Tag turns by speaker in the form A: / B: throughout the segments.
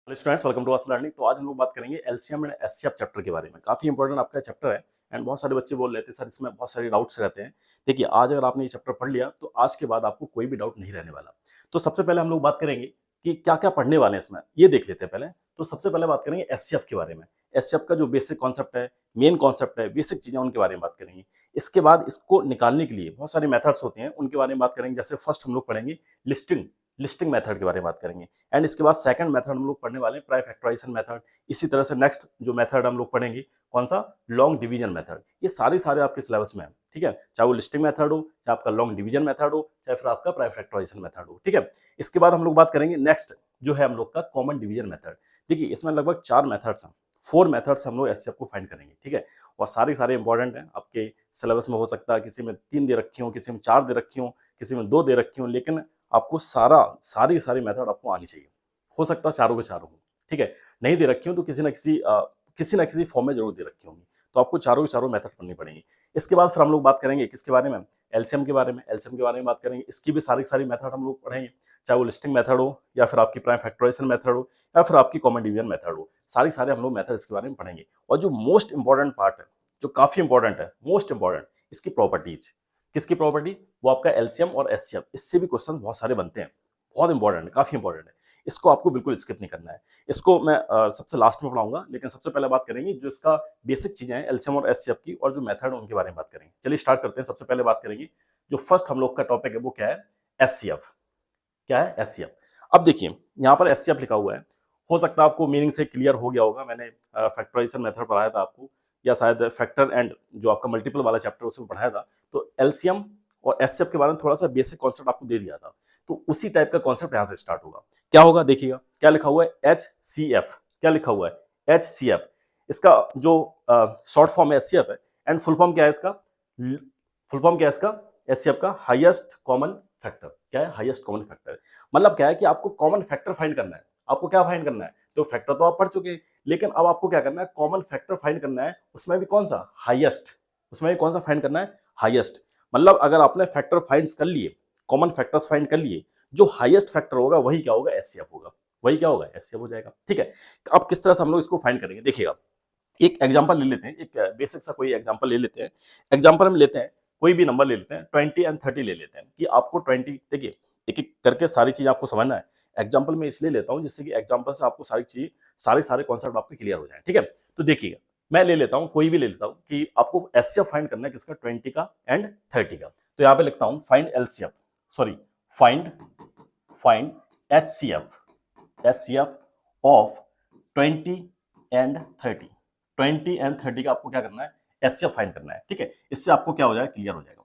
A: Hello students, welcome to our learning. तो आज हम लोग बात करेंगे एलसीएम एंड एचसीएफ चैप्टर के बारे में। काफी इंपॉर्टेंट आपका चैप्टर है एंड बहुत सारे बच्चे बोल रहे थे सर इसमें बहुत सारे डाउट्स रहते हैं। देखिए, आज अगर आपने ये चैप्टर पढ़ लिया तो आज के बाद आपको कोई भी डाउट नहीं रहने वाला। तो सबसे पहले हम लोग बात करेंगे कि क्या क्या पढ़ने वाले हैं इसमें, ये देख लेते हैं पहले। तो सबसे पहले बात करेंगे एचसीएफ के बारे में। एचसीएफ का जो बेसिक कॉन्सेप्ट है, मेन कॉन्सेप्ट है, बेसिक चीजें उनके बारे में बात करेंगे। इसके बाद इसको निकालने के लिए बहुत सारे मेथड्स होते हैं, उनके बारे में बात करेंगे। जैसे फर्स्ट हम लोग पढ़ेंगे लिस्टिंग लिस्टिंग मेथड के बारे में बात करेंगे एंड इसके बाद सेकंड मेथड हम लोग पढ़ने वाले हैं प्राइम फैक्टराइजेशन मेथड। इसी तरह से नेक्स्ट जो मेथड हम लोग पढ़ेंगे कौन सा, लॉन्ग डिवीजन मेथड। ये सारे आपके सिलेबस में है, ठीक है। चाहे वो लिस्टिंग मेथड हो, चाहे आपका लॉन्ग डिवीजन मेथड हो, चाहे फिर आपका प्राइम फैक्टराइजेशन मेथड हो, ठीक है। इसके बाद हम लोग बात करेंगे नेक्स्ट जो है हम लोग का कॉमन डिवीजन मेथड। देखिए, इसमें लगभग 4 मेथड्स हैं, 4 मेथड्स हम लोग एचसीएफ को फाइंड करेंगे, ठीक है। और सारे इंपॉर्टेंट हैं आपके सिलेबस में। हो सकता है किसी में 3 दे रखी हो, किसी में 4 दे रखी हो, किसी में 2 दे रखी हो, लेकिन आपको सारी मेथड आपको आनी चाहिए। हो सकता है चारों के चारों हो, ठीक है। नहीं दे रखी हो तो किसी ना किसी फॉर्म में जरूर दे रखी होंगी। तो आपको चारों के चारों मेथड पढ़नी पड़ेंगी। इसके बाद फिर हम लोग बात करेंगे किसके बारे में, एलसीएम के बारे में। एलसीएम के बारे में बात करेंगे, इसकी भी सारी मेथड हम लोग पढ़ेंगे। चाहे वो लिस्टिंग मेथड हो, या फिर आपकी प्राइम फैक्टराइजेशन मेथड हो, या फिर आपकी कॉमन डिवीजन मेथड हो, सारे हम लोग मेथड इसके बारे में पढ़ेंगे। और जो मोस्ट इंपॉर्टेंट पार्ट है, जो काफी इंपॉर्टेंट है, मोस्ट इंपॉर्टेंट, इसकी प्रॉपर्टीज। किसकी प्रॉपर्टी, वो आपका एलसीएम और एचसीएफ। इससे भी क्वेश्चंस बहुत सारे बनते हैं, बहुत इंपॉर्टेंट है, काफी इंपॉर्टेंट है। इसको आपको बिल्कुल स्किप नहीं करना है। इसको मैं सबसे लास्ट में पढ़ाऊंगा, लेकिन सबसे पहले बात करेंगे जो इसका बेसिक चीजें हैं एलसीएम और एचसीएफ की, और जो मेथड है उनके बारे में बात करेंगे। चलिए स्टार्ट करते हैं। सबसे पहले बात करेंगे जो फर्स्ट हम लोग का टॉपिक है वो क्या है, एचसीएफ। क्या है एचसीएफ। अब देखिए, यहाँ पर एचसीएफ लिखा हुआ है। हो सकता है आपको मीनिंग से क्लियर हो गया होगा, मैंने फैक्टराइजेशन मेथड पढ़ाया था आपको, या शायद फैक्टर एंड जो आपका मल्टीपल वाला चैप्टर उसमें पढ़ाया था। तो एलसीएम और एचसीएफ के बारे में थोड़ा सा बेसिक कॉन्सेप्ट आपको दे दिया था। तो उसी टाइप का कॉन्सेप्ट यहाँ से स्टार्ट होगा। क्या होगा देखिएगा, क्या लिखा हुआ है, एचसीएफ। क्या लिखा हुआ है, एचसीएफ। इसका जो शॉर्ट फॉर्म है एचसीएफ है, एंड फुल फॉर्म क्या है इसका, फुल फॉर्म क्या है इसका, एचसीएफ का हाईएस्ट कॉमन फैक्टर। क्या है, हाईएस्ट कॉमन फैक्टर। मतलब क्या है कि आपको कॉमन फैक्टर फाइंड करना है। आपको क्या फाइंड करना है, तो फैक्टर तो आप पढ़ चुके हैं, लेकिन अब आपको क्या करना है, कॉमन फैक्टर फाइंड करना है। उसमें भी कौन सा, हाईएस्ट। उसमें भी कौन सा फाइंड करना है, हाईएस्ट। मतलब अगर आपने फैक्टर फाइंड कर लिए, कॉमन फैक्टर्स फाइंड कर लिए, जो हाईएस्ट फैक्टर होगा वही क्या होगा, एचसीएफ होगा। वही क्या होगा, एचसीएफ हो जाएगा, ठीक है। अब किस तरह से हम लोग इसको फाइंड करेंगे, देखिएगा। एक एग्जांपल ले लेते हैं, एक बेसिक सा कोई एग्जांपल ले लेते हैं। एग्जांपल हम लेते हैं, कोई भी नंबर ले लेते हैं, 20 एंड 30 ले लेते हैं कि आपको 20, देखिए एक एक करके सारी चीज आपको समझना है। एग्जांपल में इसलिए लेता हूं जिससे कि एग्जांपल से आपको सारी चीज, सारे कॉन्सेप्ट आपके क्लियर हो जाए, ठीक है। तो देखिएगा, मैं ले लेता हूं, कोई भी ले लेता हूं कि आपको एचसीएफ फाइंड करना है किसका, 20 का एंड 30 का। तो यहाँ पे लिखता हूं find LCF, sorry, find find HCF, HCF of 20 and 30। 20 and 30 का आपको क्या करना है, एचसीएफ फाइंड करना है, ठीक है। इससे आपको क्या हो जाएगा, क्लियर हो जाएगा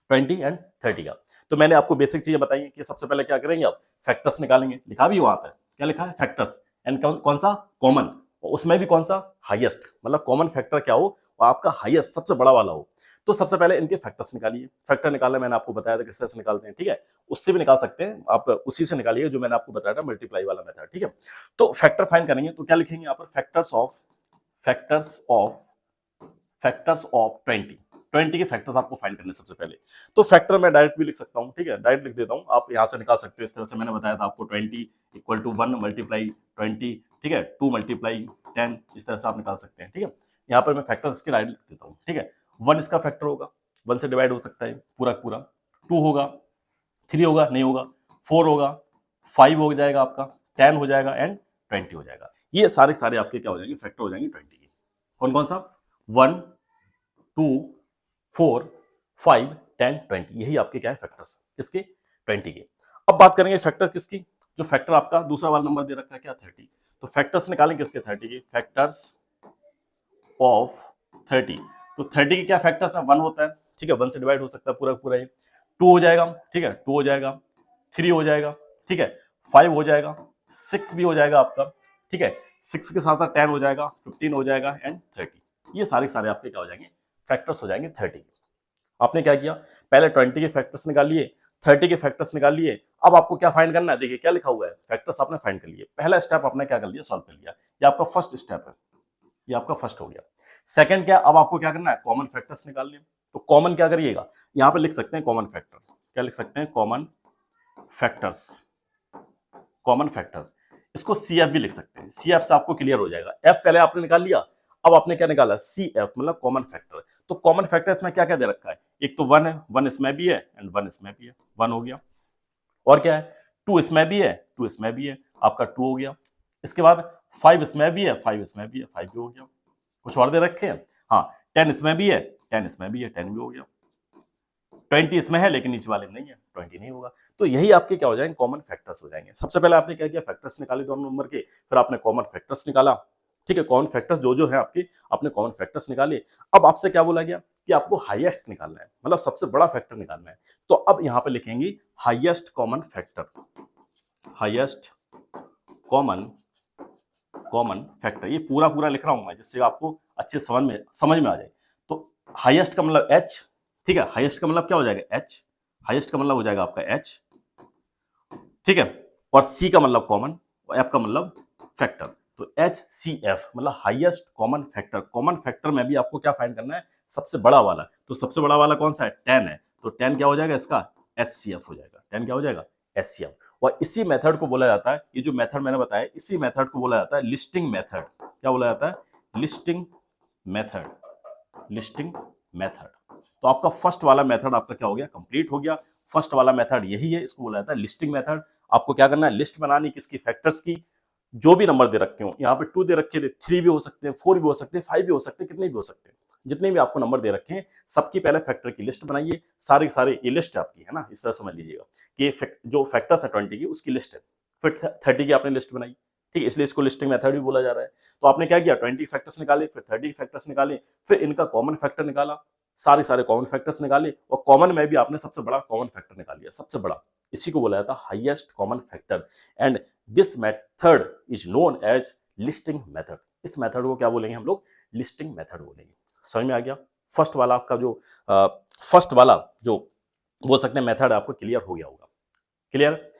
A: 20 एंड 30 का। तो मैंने आपको बेसिक चीजें बताई कि सबसे पहले क्या करेंगे, आप फैक्टर्स निकालेंगे। लिखा भी वहां पर, क्या लिखा है, फैक्टर्स। एंड कौन सा, कॉमन। उसमें भी कौन सा, हाईएस्ट। मतलब कॉमन फैक्टर क्या हो, वो आपका हाईएस्ट, सबसे बड़ा वाला हो। तो सबसे पहले इनके फैक्टर्स निकालिए। फैक्टर निकालना मैंने आपको बताया था किस तरह से निकालते हैं, ठीक है। उससे भी निकाल सकते हैं आप, उसी से निकालिए जो मैंने आपको बताया था, मल्टीप्लाई वाला मेथड, ठीक है। तो फैक्टर फाइंड करेंगे तो क्या लिखेंगे यहाँ पर, फैक्टर्स ऑफ 20 के फैक्टर्स आपको फाइंड करने सबसे पहले। तो फैक्टर मैं डायरेक्ट भी लिख सकता हूँ, ठीक है, डायरेक्ट लिख देता हूँ, आप यहाँ से निकाल सकते हो। इस तरह से मैंने बताया था आपको, 20 इक्वल टू 1 मल्टीप्लाई 20, ठीक है, 2 मल्टीप्लाई 10, इस तरह से आप निकाल सकते हैं, ठीक है। यहाँ पर मैं फैक्टर्स इसके डायरेक्ट लिख देता हूँ, ठीक है। 1 इसका फैक्टर होगा, 1 से डिवाइड हो सकता है पूरा पूरा। 2 होगा, 3 होगा, नहीं होगा, 4 होगा, 5 हो जाएगा आपका, 10 हो जाएगा एंड 20 हो जाएगा। ये सारे आपके क्या हो जाएंगे, फैक्टर हो जाएंगे 20 के। कौन कौन सा, 1, 2, 4, 5, 10, 20, यही आपके क्या है, फैक्टर्स किसके, 20 के। अब बात करेंगे फैक्टर किसकी, जो फैक्टर आपका दूसरा वाला नंबर दे रखा है क्या, 30। तो फैक्टर्स निकालेंगे किसके, 30 के, फैक्टर्स ऑफ 30। तो 30 के क्या फैक्टर्स है, 1 होता है, ठीक है, 1 से डिवाइड हो सकता है पूरा पूरा ही। 2 हो जाएगा, ठीक है, 2 हो जाएगा, 3 हो जाएगा, ठीक है, 5 हो जाएगा, 6 भी हो जाएगा आपका, ठीक है, 6 के साथ साथ 10 हो जाएगा, 15 हो जाएगा एंड 30। ये सारे आपके क्या हो जाएंगे, फैक्टर्स हो जाएंगे 30 के। आपने क्या किया, पहले 20 के फैक्टर्स निकाल लिए, 30 के फैक्टर्स निकाल लिए। अब आपको क्या फाइंड करना है, देखिए क्या लिखा हुआ है, फैक्टर्स आपने फाइंड कर लिए। पहला स्टेप आपने क्या कर लिया, सॉल्व कर लिया। ये आपका फर्स्ट स्टेप है, ये आपका फर्स्ट हो गया। सेकंड क्या, अब आपको क्या करना है, कॉमन फैक्टर्स निकालने। तो कॉमन क्या करिएगा, यहां पे लिख सकते हैं कॉमन फैक्टर। क्या लिख सकते हैं, कॉमन फैक्टर्स, कॉमन फैक्टर्स। इसको सी एफ भी लिख सकते हैं, सी एफ से आपको क्लियर हो जाएगा। एफ पहले आपने निकाल लिया, अब आपने क्या निकाला, सी एफ मतलब कॉमन फैक्टर। तो कॉमन फैक्टर इसमें क्या क्या दे रखा है, एक तो 1 है, 1 इसमें भी है एंड 1 इसमें भी है, 1 हो गया। और क्या है, 2 इसमें भी है, 2 इसमें भी है, आपका 2 हो गया। इसके बाद 5 इसमें भी है, 5 इसमें भी है, 5 भी हो गया। कुछ और दे रखे हैं, हाँ 10 इसमें भी है, 10 इसमें भी है, 10 भी हो गया। 20 इसमें है लेकिन नीचे वाले में नहीं है, 20 नहीं होगा। तो यही आपके क्या हो जाएंगे, कॉमन फैक्टर्स हो जाएंगे। सबसे पहले आपने क्या किया, फैक्टर्स निकाले दोनों नंबर के, फिर आपने कॉमन फैक्टर्स निकाला। ठीक है, कॉमन फैक्टर्स जो जो है आपके, आपने कॉमन फैक्टर्स निकाले। अब आपसे क्या बोला गया कि आपको हाईएस्ट निकालना है, मतलब सबसे बड़ा फैक्टर निकालना है। तो अब यहां पे लिखेंगे highest common factor, highest common common factor. ये पूरा पूरा लिख रहा हूं मैं जिससे आपको अच्छे समझ में आ जाए। तो हाईएस्ट का मतलब एच, ठीक है, हाईएस्ट का मतलब क्या हो जाएगा, एच, हाईएस्ट का मतलब हो जाएगा आपका एच, ठीक है, और सी का मतलब कॉमन, और एफ का मतलब फैक्टर। तो एच सी एफ मतलब highest common factor. Common factor में भी आपको क्या फाइंड करना है, सबसे बड़ा वाला। तो सबसे बड़ा वाला कौन सा है, 10 है, तो 10 क्या हो जाएगा इसका, एच सी एफ हो जाएगा, 10 क्या हो जाएगा, एच सी एफ। और इसी मेथड को बोला जाता है, ये जो मेथड मैंने बताया, इसी मेथड को बोला जाता है लिस्टिंग मेथड। क्या बोला जाता है, लिस्टिंग मेथड, लिस्टिंग मेथड। तो आपका फर्स्ट वाला मेथड आपका क्या हो गया, कंप्लीट हो गया। फर्स्ट वाला मेथड यही है, इसको बोला जाता है लिस्टिंग मेथड। आपको क्या करना है, लिस्ट बनानी किसकी, फैक्टर्स की। जो भी नंबर दे रखे हो, यहाँ पे 2 दे रखे थे, 3 भी हो सकते हैं, 4 भी हो सकते हैं, 5 भी हो सकते हैं, कितने भी हो सकते हैं, जितने भी आपको नंबर दे रखे हैं सबकी पहले फैक्टर की लिस्ट बनाइए। सारे के सारे ये लिस्ट आपकी है ना, इस तरह समझ लीजिएगा कि जो फैक्टर्स है 20 की उसकी लिस्ट है, फिर 30 की आपने लिस्ट बनाई। ठीक है, इसलिए इसको लिस्टिंग मेथड भी बोला जा रहा है। तो आपने क्या किया, 20 फैक्टर्स निकाले, फिर 30 फैक्टर्स निकाले, फिर इनका कॉमन फैक्टर निकाला, सारे सारे कॉमन फैक्टर्स निकाले, और कॉमन में भी आपने सबसे बड़ा कॉमन फैक्टर निकाल लिया, सबसे बड़ा। इसी को बोला जाता है highest common factor. And this method is known as listing method. इस मेथड को क्या बोलेंगे हम लोग, लिस्टिंग मेथड बोलेंगे। समझ में आ गया। फर्स्ट वाला आपका जो फर्स्ट वाला जो बोल सकते हैं मेथड आपको क्लियर हो गया होगा। क्लियर।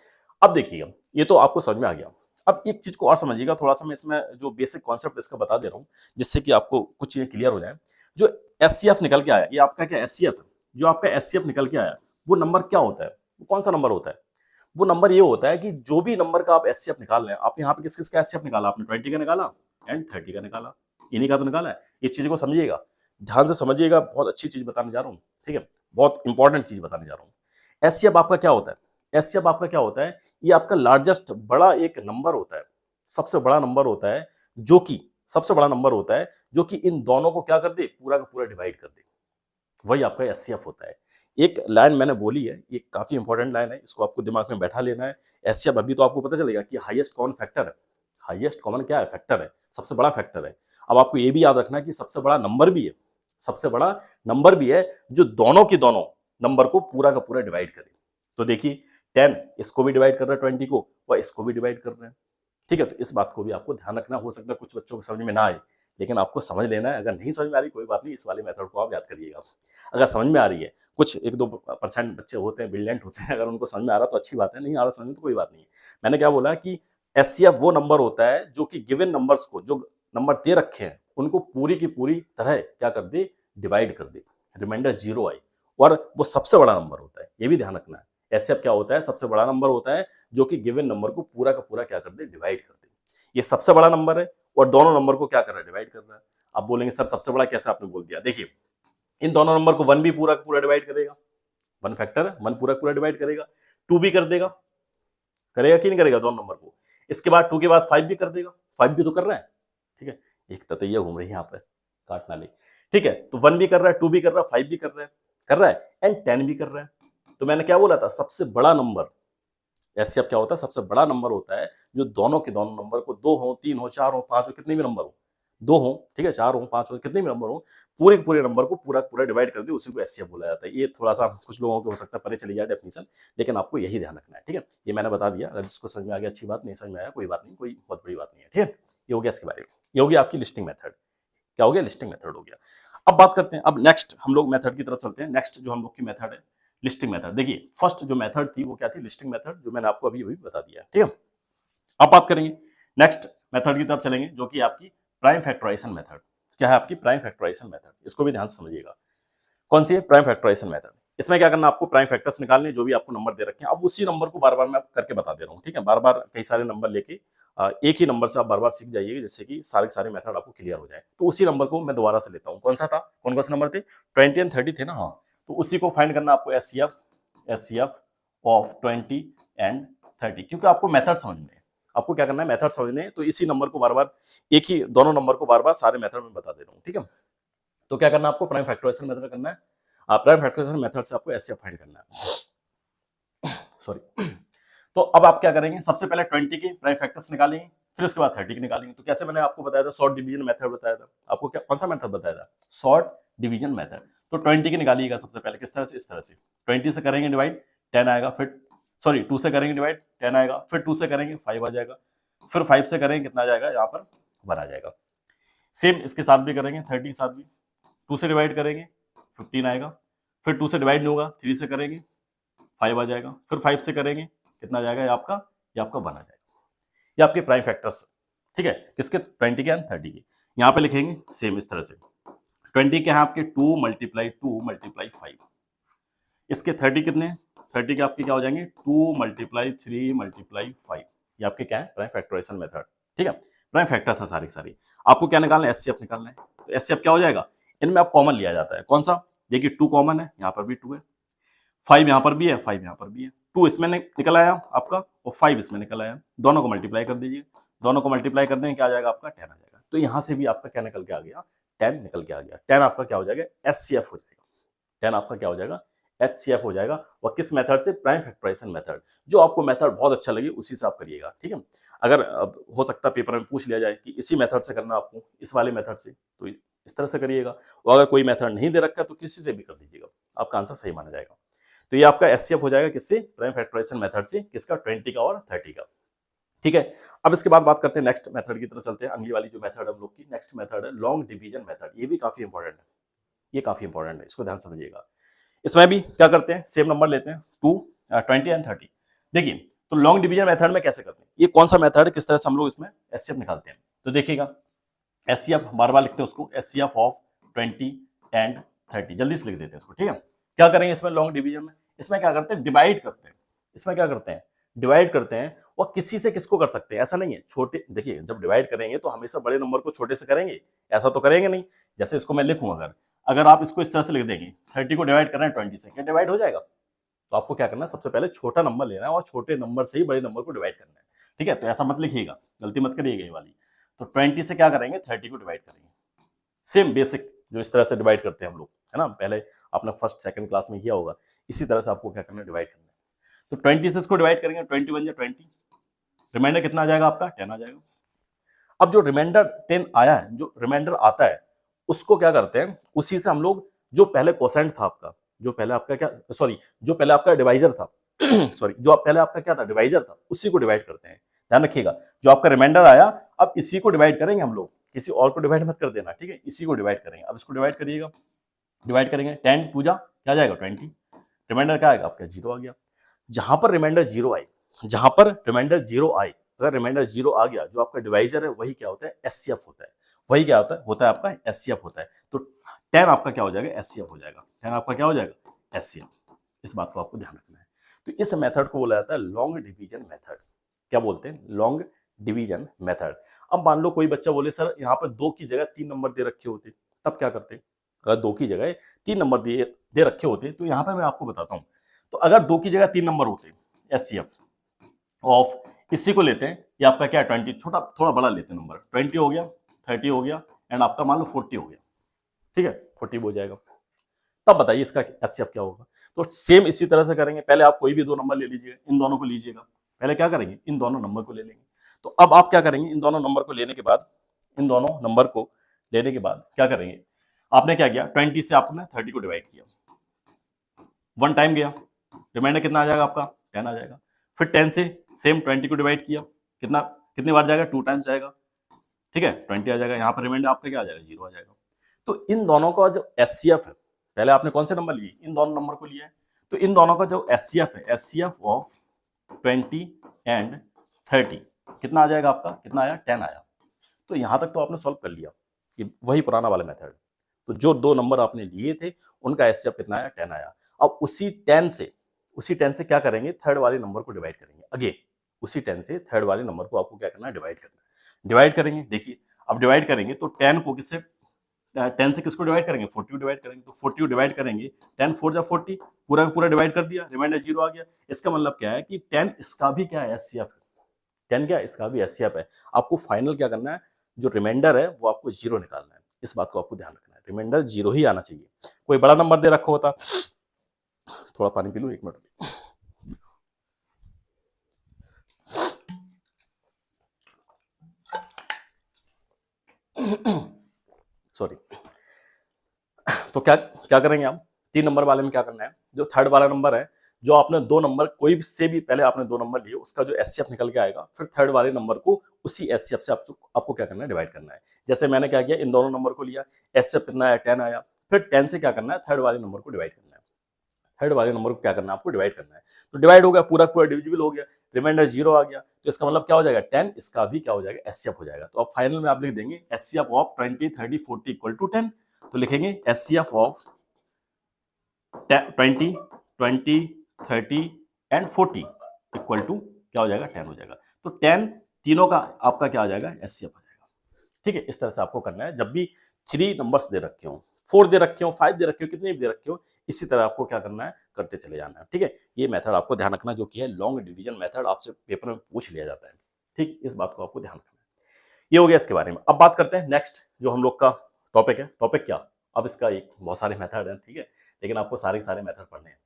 A: अब देखिए, ये तो आपको समझ में आ गया। अब एक चीज को और समझिएगा, थोड़ा सा मैं इसमें जो बेसिक कॉन्सेप्ट इसका बता दे रहा हूँ, जिससे कि आपको कुछ चीजें क्लियर हो जाए। जो एससीएफ निकल के आया, ये आपका क्या एससीएफ है, जो आपका एससीएफ निकल के आया, वो नंबर क्या होता है, वो कौन सा नंबर होता है, वो नंबर ये होता है कि जो भी नंबर का आप एससीएफ निकाल रहे हैं, आप यहाँ पे किस किस का एससीएफ निकाला, आपने 20 का निकाला एंड 30 का निकाला, इन्हीं का तो निकाला है। इस चीज को समझिएगा, ध्यान से समझिएगा, बहुत अच्छी चीज बताने जा रहा हूँ। ठीक है, बहुत इंपॉर्टेंट चीज बताने जा रहा हूँ। एससीएफ आपका क्या होता है, एससीएफ आपका क्या होता है, ये आपका लार्जेस्ट बड़ा एक नंबर होता है, सबसे बड़ा नंबर होता है, जो कि सबसे बड़ा नंबर होता है जो कि इन दोनों को क्या कर दे, पूरा का पूरा डिवाइड कर दे, वही आपका एचसीएफ होता है। एक लाइन मैंने बोली है, ये काफी इंपॉर्टेंट लाइन है, इसको आपको दिमाग में बैठा लेना है। एचसीएफ अभी तो आपको पता चलेगा कि हाईएस्ट कॉमन फैक्टर है, हाईएस्ट कॉमन क्या है, फैक्टर है, सबसे बड़ा फैक्टर है। अब आपको ये भी याद रखना है कि सबसे बड़ा नंबर भी है, सबसे बड़ा नंबर भी है, जो दोनों के दोनों नंबर को पूरा का पूरा डिवाइड करे। तो देखिए 10 इसको भी डिवाइड कर रहा है 20 को, और इसको भी डिवाइड कर रहे हैं। ठीक है, तो इस बात को भी आपको ध्यान रखना। हो सकता है कुछ बच्चों को समझ में ना आए, लेकिन आपको समझ लेना है। अगर नहीं समझ में आ रही कोई बात नहीं, इस वाले मेथड को आप याद करिएगा। अगर समझ में आ रही है, कुछ 1-2% बच्चे होते हैं, ब्रिलियंट होते हैं, अगर उनको समझ में आ रहा तो अच्छी बात है, नहीं आ रहा समझ में तो कोई बात नहीं है। मैंने क्या बोला कि एचसीएफ वो नंबर होता है जो कि गिवन नंबर्स को, जो नंबर दे रखे हैं उनको पूरी की पूरी तरह क्या कर दे, डिवाइड कर दे, रिमाइंडर 0 आए, और वो सबसे बड़ा नंबर होता है, ये भी ध्यान रखना है। एचसीएफ क्या होता है, सबसे बड़ा नंबर होता है जो कि गिवन नंबर को पूरा का पूरा क्या कर दे, डिवाइड कर दे। ये सबसे बड़ा नंबर है और दोनों नंबर को क्या कर रहा है, डिवाइड कर रहा है। आप बोलेंगे सर सबसे बड़ा कैसे आपने बोल दिया, देखिए इन दोनों नंबर को 1 भी पूरा का पूरा डिवाइड करेगा, 1 फैक्टर है, 1 पूरा पूरा डिवाइड करेगा, 2 भी कर देगा, करेगा कि नहीं करेगा दोनों नंबर को। इसके बाद 2 के बाद 5 भी कर देगा, 5 भी तो कर रहा है। ठीक है, एक ततैया घूम रही है यहाँ पे, काटना ले। ठीक है, तो 1 भी कर रहा है, 2 भी कर रहा है, 5 भी कर रहा है एंड 10 भी कर रहा है। तो मैंने क्या बोला था, सबसे बड़ा नंबर एचसीएफ क्या होता है, सबसे बड़ा नंबर होता है जो दोनों के दोनों नंबर को, 2 हो, 3 हो, 4 हो, 5 हो, कितने भी नंबर हो, 2 हो, ठीक है, 4 हो, 5 हो, कितने भी नंबर हो, पूरे पूरे नंबर को पूरा पूरा डिवाइड कर दे, उसी को एचसीएफ बोला जाता है। ये थोड़ा सा कुछ लोगों को हो सकता है परे चली जाए डेफिनेशन, लेकिन आपको यही ध्यान रखना है। ठीक है, ये मैंने बता दिया, अगर जिसको समझ में आ गया अच्छी बात, नहीं समझ में आया कोई बात नहीं, कोई बहुत बड़ी बात नहीं है। ठीक है, ये हो गया इसके बारे में, ये हो गया आपकी लिस्टिंग मेथड। क्या हो गया, लिस्टिंग मेथड हो गया। अब बात करते हैं, अब नेक्स्ट हम लोग मेथड की तरफ चलते हैं। नेक्स्ट जो हम लोग की मेथड है लिस्टिंग मेथड। देखिए फर्स्ट जो मेथड थी वो क्या थी, लिस्टिंग मेथड, जो मैंने आपको अभी अभी बता दिया। ठीक है, अब बात करेंगे नेक्स्ट मेथड की तरफ चलेंगे, जो कि आपकी प्राइम फैक्टराइजेशन मेथड। क्या है आपकी प्राइम फैक्टराइजेशन मेथड, इसको भी ध्यान से समझिएगा। कौन सी है प्राइम फैक्टराइजेशन मेथड। इसमें क्या करना, आपको प्राइम फैक्टर्स निकालने जो भी आपको नंबर दे रखे हैं। अब उसी नंबर को बार बार मैं करके बता दे रहा हूँ, ठीक है। बार बार कई सारे नंबर लेके एक ही नंबर से आप बार बार सीख जाइए, जिससे कि सारे के सारे मेथड आपको क्लियर हो जाए। तो उसी नंबर को मैं दोबारा से लेता हूँ। कौन सा था, कौन कौन से नंबर थे, 20 एंड 30 थे ना, हाँ। तो उसी को फाइंड करना आपको, एचसीएफ ऑफ 20 एंड 30, क्योंकि आपको मेथड समझने हैं। आपको क्या करना है, मेथड समझने हैं। तो इसी नंबर को बार बार, एक ही दोनों नंबर को बार बार सारे मेथड में बता दे रहा हूँ, ठीक है। तो क्या करना है आपको, प्राइम फैक्टराइजेशन मेथड करना है। प्राइम फैक्टराइजेशन मेथड से आपको एचसीएफ फाइंड करना है, सॉरी। तो अब आप क्या करेंगे, सबसे पहले 20 की प्राइम फैक्टर्स निकालेंगे, फिर उसके बाद 30 की निकालेंगे। तो कैसे मैंने आपको बताया था, शॉर्ट डिवीजन मेथड बताया था आपको। क्या, कौन सा मेथड बताया था, शॉर्ट डिवीजन मेथड। तो 20 की निकालिएगा सबसे पहले, किस तरह से, इस तरह से 20 से करेंगे डिवाइड, 10 आएगा, फिर सॉरी 2 से करेंगे डिवाइड, 10 आएगा, फिर 2 से करेंगे 5 आ जाएगा, फिर 5 से करेंगे कितना आ जाएगा, यहाँ पर 1 आ जाएगा। सेम इसके साथ भी करेंगे, 30 के साथ भी 2 से डिवाइड करेंगे 15 आएगा, फिर 2 से डिवाइड नहीं होगा, 3 से करेंगे 5 आ जाएगा, फिर 5 से करेंगे कितना आ जाएगा, ये आपका 1 आ जाएगा। ये आपके प्राइम फैक्टर्स, ठीक है, किसके, 20 के एंड 30 के। यहाँ पे लिखेंगे सेम इस तरह से, 20 के हैं आपके 2 मल्टीप्लाई 5, इसके 30 कितने, 30 के आपके क्या हो जाएंगे, 2 मल्टीप्लाई 3 मल्टीप्लाई 5। ये आपके क्या है, प्राइम फैक्टराइजेशन मेथड, ठीक है। प्राइम फैक्टर्स है सारी सारी। आपको क्या निकालना है, एचसीएफ निकालना है। तो एचसीएफ क्या हो जाएगा, इनमें आप कॉमन लिया जाता है, कौन सा, देखिए 2 कॉमन है, यहाँ पर भी 2 है, 5 यहाँ पर भी है, 5 यहाँ पर भी है, 2 इसमें निकल आया आपका और 5 इसमें निकल आया। दोनों को मल्टीप्लाई कर दीजिए, दोनों को मल्टीप्लाई कर देंगे, क्या आ जाएगा आपका, 10 आ जाएगा। तो यहाँ से भी आपका क्या निकल के आ गया, 10 निकल के आ गया। 10 आपका क्या हो जाएगा, एचसीएफ हो जाएगा। 10 आपका क्या हो जाएगा, एचसीएफ हो जाएगा। और किस मेथड से, प्राइम फैक्टराइजेशन मेथड। जो आपको मेथड बहुत अच्छा लगे उसी से आप करिएगा, ठीक है। अगर हो सकता है पेपर में पूछ लिया जाए कि इसी मेथड से करना आपको, इस वाले मेथड से, तो इस तरह से करिएगा। और अगर कोई मेथड नहीं दे रखा तो किसी से भी कर दीजिएगा, आपका आंसर सही माना जाएगा। तो ये आपका एचसीएफ हो जाएगा किससे, प्राइम फैक्टराइजेशन मेथड से, किसका, 20 का और 30 का, ठीक है। अब इसके बाद बात करते हैं नेक्स्ट मेथड की तरफ चलते हैं। अगली वाली जो मेथड है हम लोग की, नेक्स्ट मेथड है लॉन्ग डिवीजन मेथड। ये भी काफी इंपॉर्टेंट है, ये काफी इंपॉर्टेंट है, इसको ध्यान समझिएगा। इसमें भी क्या करते हैं, सेम नंबर लेते हैं, 20 एंड 30। देखिए, तो लॉन्ग डिवीजन मेथड में कैसे करते हैं, ये कौन सा मेथड है, किस तरह से हम लोग इसमें एचसीएफ निकालते हैं। तो देखिएगा, एचसीएफ बार बार लिखते हैं उसको, एचसीएफ ऑफ 20 एंड 30, जल्दी से लिख देते हैं उसको, ठीक है। क्या करेंगे इसमें लॉन्ग डिवीजन में, इसमें क्या करते हैं, डिवाइड करते हैं। इसमें क्या करते हैं, डिवाइड करते हैं। और किसी से किसको कर सकते हैं, ऐसा नहीं है, छोटे, देखिए जब डिवाइड करेंगे तो हमेशा बड़े नंबर को छोटे से करेंगे, ऐसा तो करेंगे नहीं। जैसे इसको मैं लिखूं, अगर अगर आप इसको इस तरह से लिख देंगे, 30 को डिवाइड कर रहे हैं 20 से, क्या डिवाइड हो जाएगा। तो आपको क्या करना है, सबसे पहले छोटा नंबर लेना है और छोटे नंबर से ही बड़े नंबर को डिवाइड करना है, ठीक है। तो ऐसा मत लिखिएगा, गलती मत करिएगा ये वाली। तो 20 से क्या करेंगे, 30 को डिवाइड करेंगे। सेम बेसिक जो इस तरह से डिवाइड करते हैं हम लोग, है ना, पहले आपने फर्स्ट सेकंड क्लास में किया होगा। इसी तरह से आपको क्या करना है, डिवाइड करना है। तो 20 से इसको डिवाइड करेंगे, 21 या 20, रिमाइंडर कितना आ जाएगा आपका, 10 आ जाएगा। अब जो रिमाइंडर 10 आया है, जो रिमाइंडर आता है, उसको क्या करते हैं, उसी से हम लोग, जो पहले कोसेंट था आपका, जो पहले आपका क्या, सॉरी, जो पहले आपका डिवाइजर था सॉरी, जो पहले आपका क्या था, डिवाइजर था, उसी को डिवाइड करते हैं। ध्यान रखिएगा, जो आपका रिमाइंडर आया, अब इसी को डिवाइड करेंगे हम लोग, किसी और को डिवाइड मत कर देना, ठीक है, इसी को डिवाइड करेंगे। अब इसको डिवाइड करिएगा, डिवाइड करेंगे, 10 पूजा क्या जाएगा, 20, रिमाइंडर क्या आएगा आपका, 0 आ गया। जहां पर रिमाइंडर 0 आए, जहां पर रिमाइंडर 0 आए, अगर रिमाइंडर 0 आ गया, जो आपका डिवाइजर है वही क्या होता है, एचसीएफ होता है। वही क्या होता है आपका एचसीएफ होता है। तो 10 आपका क्या हो जाएगा, एचसीएफ हो जाएगा। 10 आपका क्या हो जाएगा, एचसीएफ। इस बात को आपको ध्यान रखना है। तो इस मेथड को बोला जाता है लॉन्ग डिवीजन मेथड। क्या बोलते हैं, लॉन्ग डिवीजन मेथड। अब मान लो कोई बच्चा बोले सर यहाँ पर 2 की जगह 3 नंबर दे रखे होते, तब क्या करते, अगर 2 की जगह 3 नंबर दे रखे होते, तो यहाँ पर मैं आपको बताता हूँ। तो अगर 2 की जगह 3 नंबर होते, एचसीएफ ऑफ, इसी को लेते हैं, ये आपका क्या है, 20, छोटा थोड़ा बड़ा लेते हैं नंबर, 20 हो गया, 30 हो गया, एंड आपका मान लो 40 हो गया, ठीक है, 40 हो जाएगा। तब बताइए इसका एचसीएफ क्या होगा। तो सेम इसी तरह से करेंगे, पहले आप कोई भी 2 नंबर ले लीजिएगा, इन दोनों को लीजिएगा। पहले क्या करेंगे, इन दोनों नंबर को ले लेंगे। तो अब आप क्या करेंगे, इन दोनों नंबर को लेने के बाद, इन दोनों नंबर को लेने के बाद क्या करेंगे, आपने क्या किया, 20 से आपने 30 को डिवाइड किया, 1 टाइम गया, रिमाइंडर कितना आ जाएगा आपका, 10 आ जाएगा। फिर 10 से सेम 20 को डिवाइड किया, कितना, कितनी बार जाएगा, 2 टाइम्स जाएगा, ठीक है, 20 आ जाएगा। यहाँ पर रिमाइंडर आपका क्या आ जाएगा, 0 आ जाएगा। तो इन दोनों का जो एचसीएफ है, पहले आपने कौन से नंबर लिए, इन दोनों नंबर को लिया है, तो इन दोनों का जो एचसीएफ है, एचसीएफ ऑफ 20 एंड 30 कितना आ जाएगा आपका, कितना आया, 10 आया। तो यहां तक तो आपने सॉल्व कर लिया, ये वही पुराना वाला मेथड। तो जो 2 नंबर आपने लिए थे उनका एचसीएफ कितना आया, 10 आया। अब उसी 10 से क्या करेंगे, थर्ड वाले नंबर को डिवाइड करेंगे। अगेन उसी 10 से थर्ड वाले नंबर को आपको क्या करना है, डिवाइड करना है। डिवाइड करेंगे, देखिए अब डिवाइड करेंगे तो 10 को किससे 10 से किसको डिवाइड करेंगे, 40 को डिवाइड करेंगे। तो 40 को डिवाइड करेंगे, 10 4 जा 40, पूरा का पूरा डिवाइड कर दिया, रिमाइंडर 0 आ गया। इसका मतलब क्या है कि 10 इसका भी क्या है, एचसीएफ है। 10 क्या है, इसका भी एचसीएफ है। आपको फाइनल क्या करना है, जो रिमाइंडर है वो आपको 0 निकालना है। इस बात को आपको ध्यान रखना है, रिमाइंडर 0 ही आना चाहिए। कोई बड़ा नंबर दे रखा होता, थोड़ा पानी पी लूं, 1 मिनट। सॉरी। तो क्या क्या करेंगे हम, 3 नंबर वाले में क्या करना है, जो थर्ड वाला नंबर है, जो आपने 2 नंबर कोई से भी पहले आपने 2 नंबर लिए, उसका जो एचसीएफ निकल के आएगा, फिर थर्ड वाले नंबर को उसी एचसीएफ से आपको क्या करना है, डिवाइड करना है। जैसे मैंने क्या किया, इन दोनों नंबर को लिया, एचसीएफ कितना आया, 10 आया। फिर 10 से क्या करना है, थर्ड वाले नंबर को डिवाइड करना है। थर्ड वाले नंबर को क्या करना है, आपको डिवाइड करना है। तो डिवाइड हो गया, पूरा पूरा डिविजिबल हो गया, रिमाइंडर 0 आ गया। तो इसका मतलब क्या हो जाएगा, 10 इसका भी क्या हो जाएगा, एचसीएफ हो जाएगा। तो अब फाइनल में आप लिख देंगे एचसीएफ ऑफ 20 30 40 इक्वल टू 10। तो लिखेंगे HCF of 20 20 30 and 40 equal to क्या हो जाएगा, 10 हो जाएगा। तो 10 तीनों का आपका क्या हो जाएगा, एचसीएफ हो जाएगा। ठीक है, इस तरह से आपको करना है। जब भी 3 नंबर्स दे रखे हो, 4 दे रखे हो, 5 दे रखे हो, कितने भी दे रखे हो, इसी तरह आपको क्या करना है, करते चले जाना है। ठीक है, ये मेथड आपको ध्यान रखना, जो कि है लॉन्ग डिवीजन मेथड, आपसे पेपर में पूछ लिया जाता है। ठीक, इस बात को आपको ध्यान रखना है। ये हो गया इसके बारे में। अब बात करते हैं नेक्स्ट जो हम लोग का टॉपिक है। टॉपिक क्या, अब इसका एक बहुत सारे मेथड हैं, ठीक है, लेकिन आपको सारे सारे मेथड पढ़ने हैं।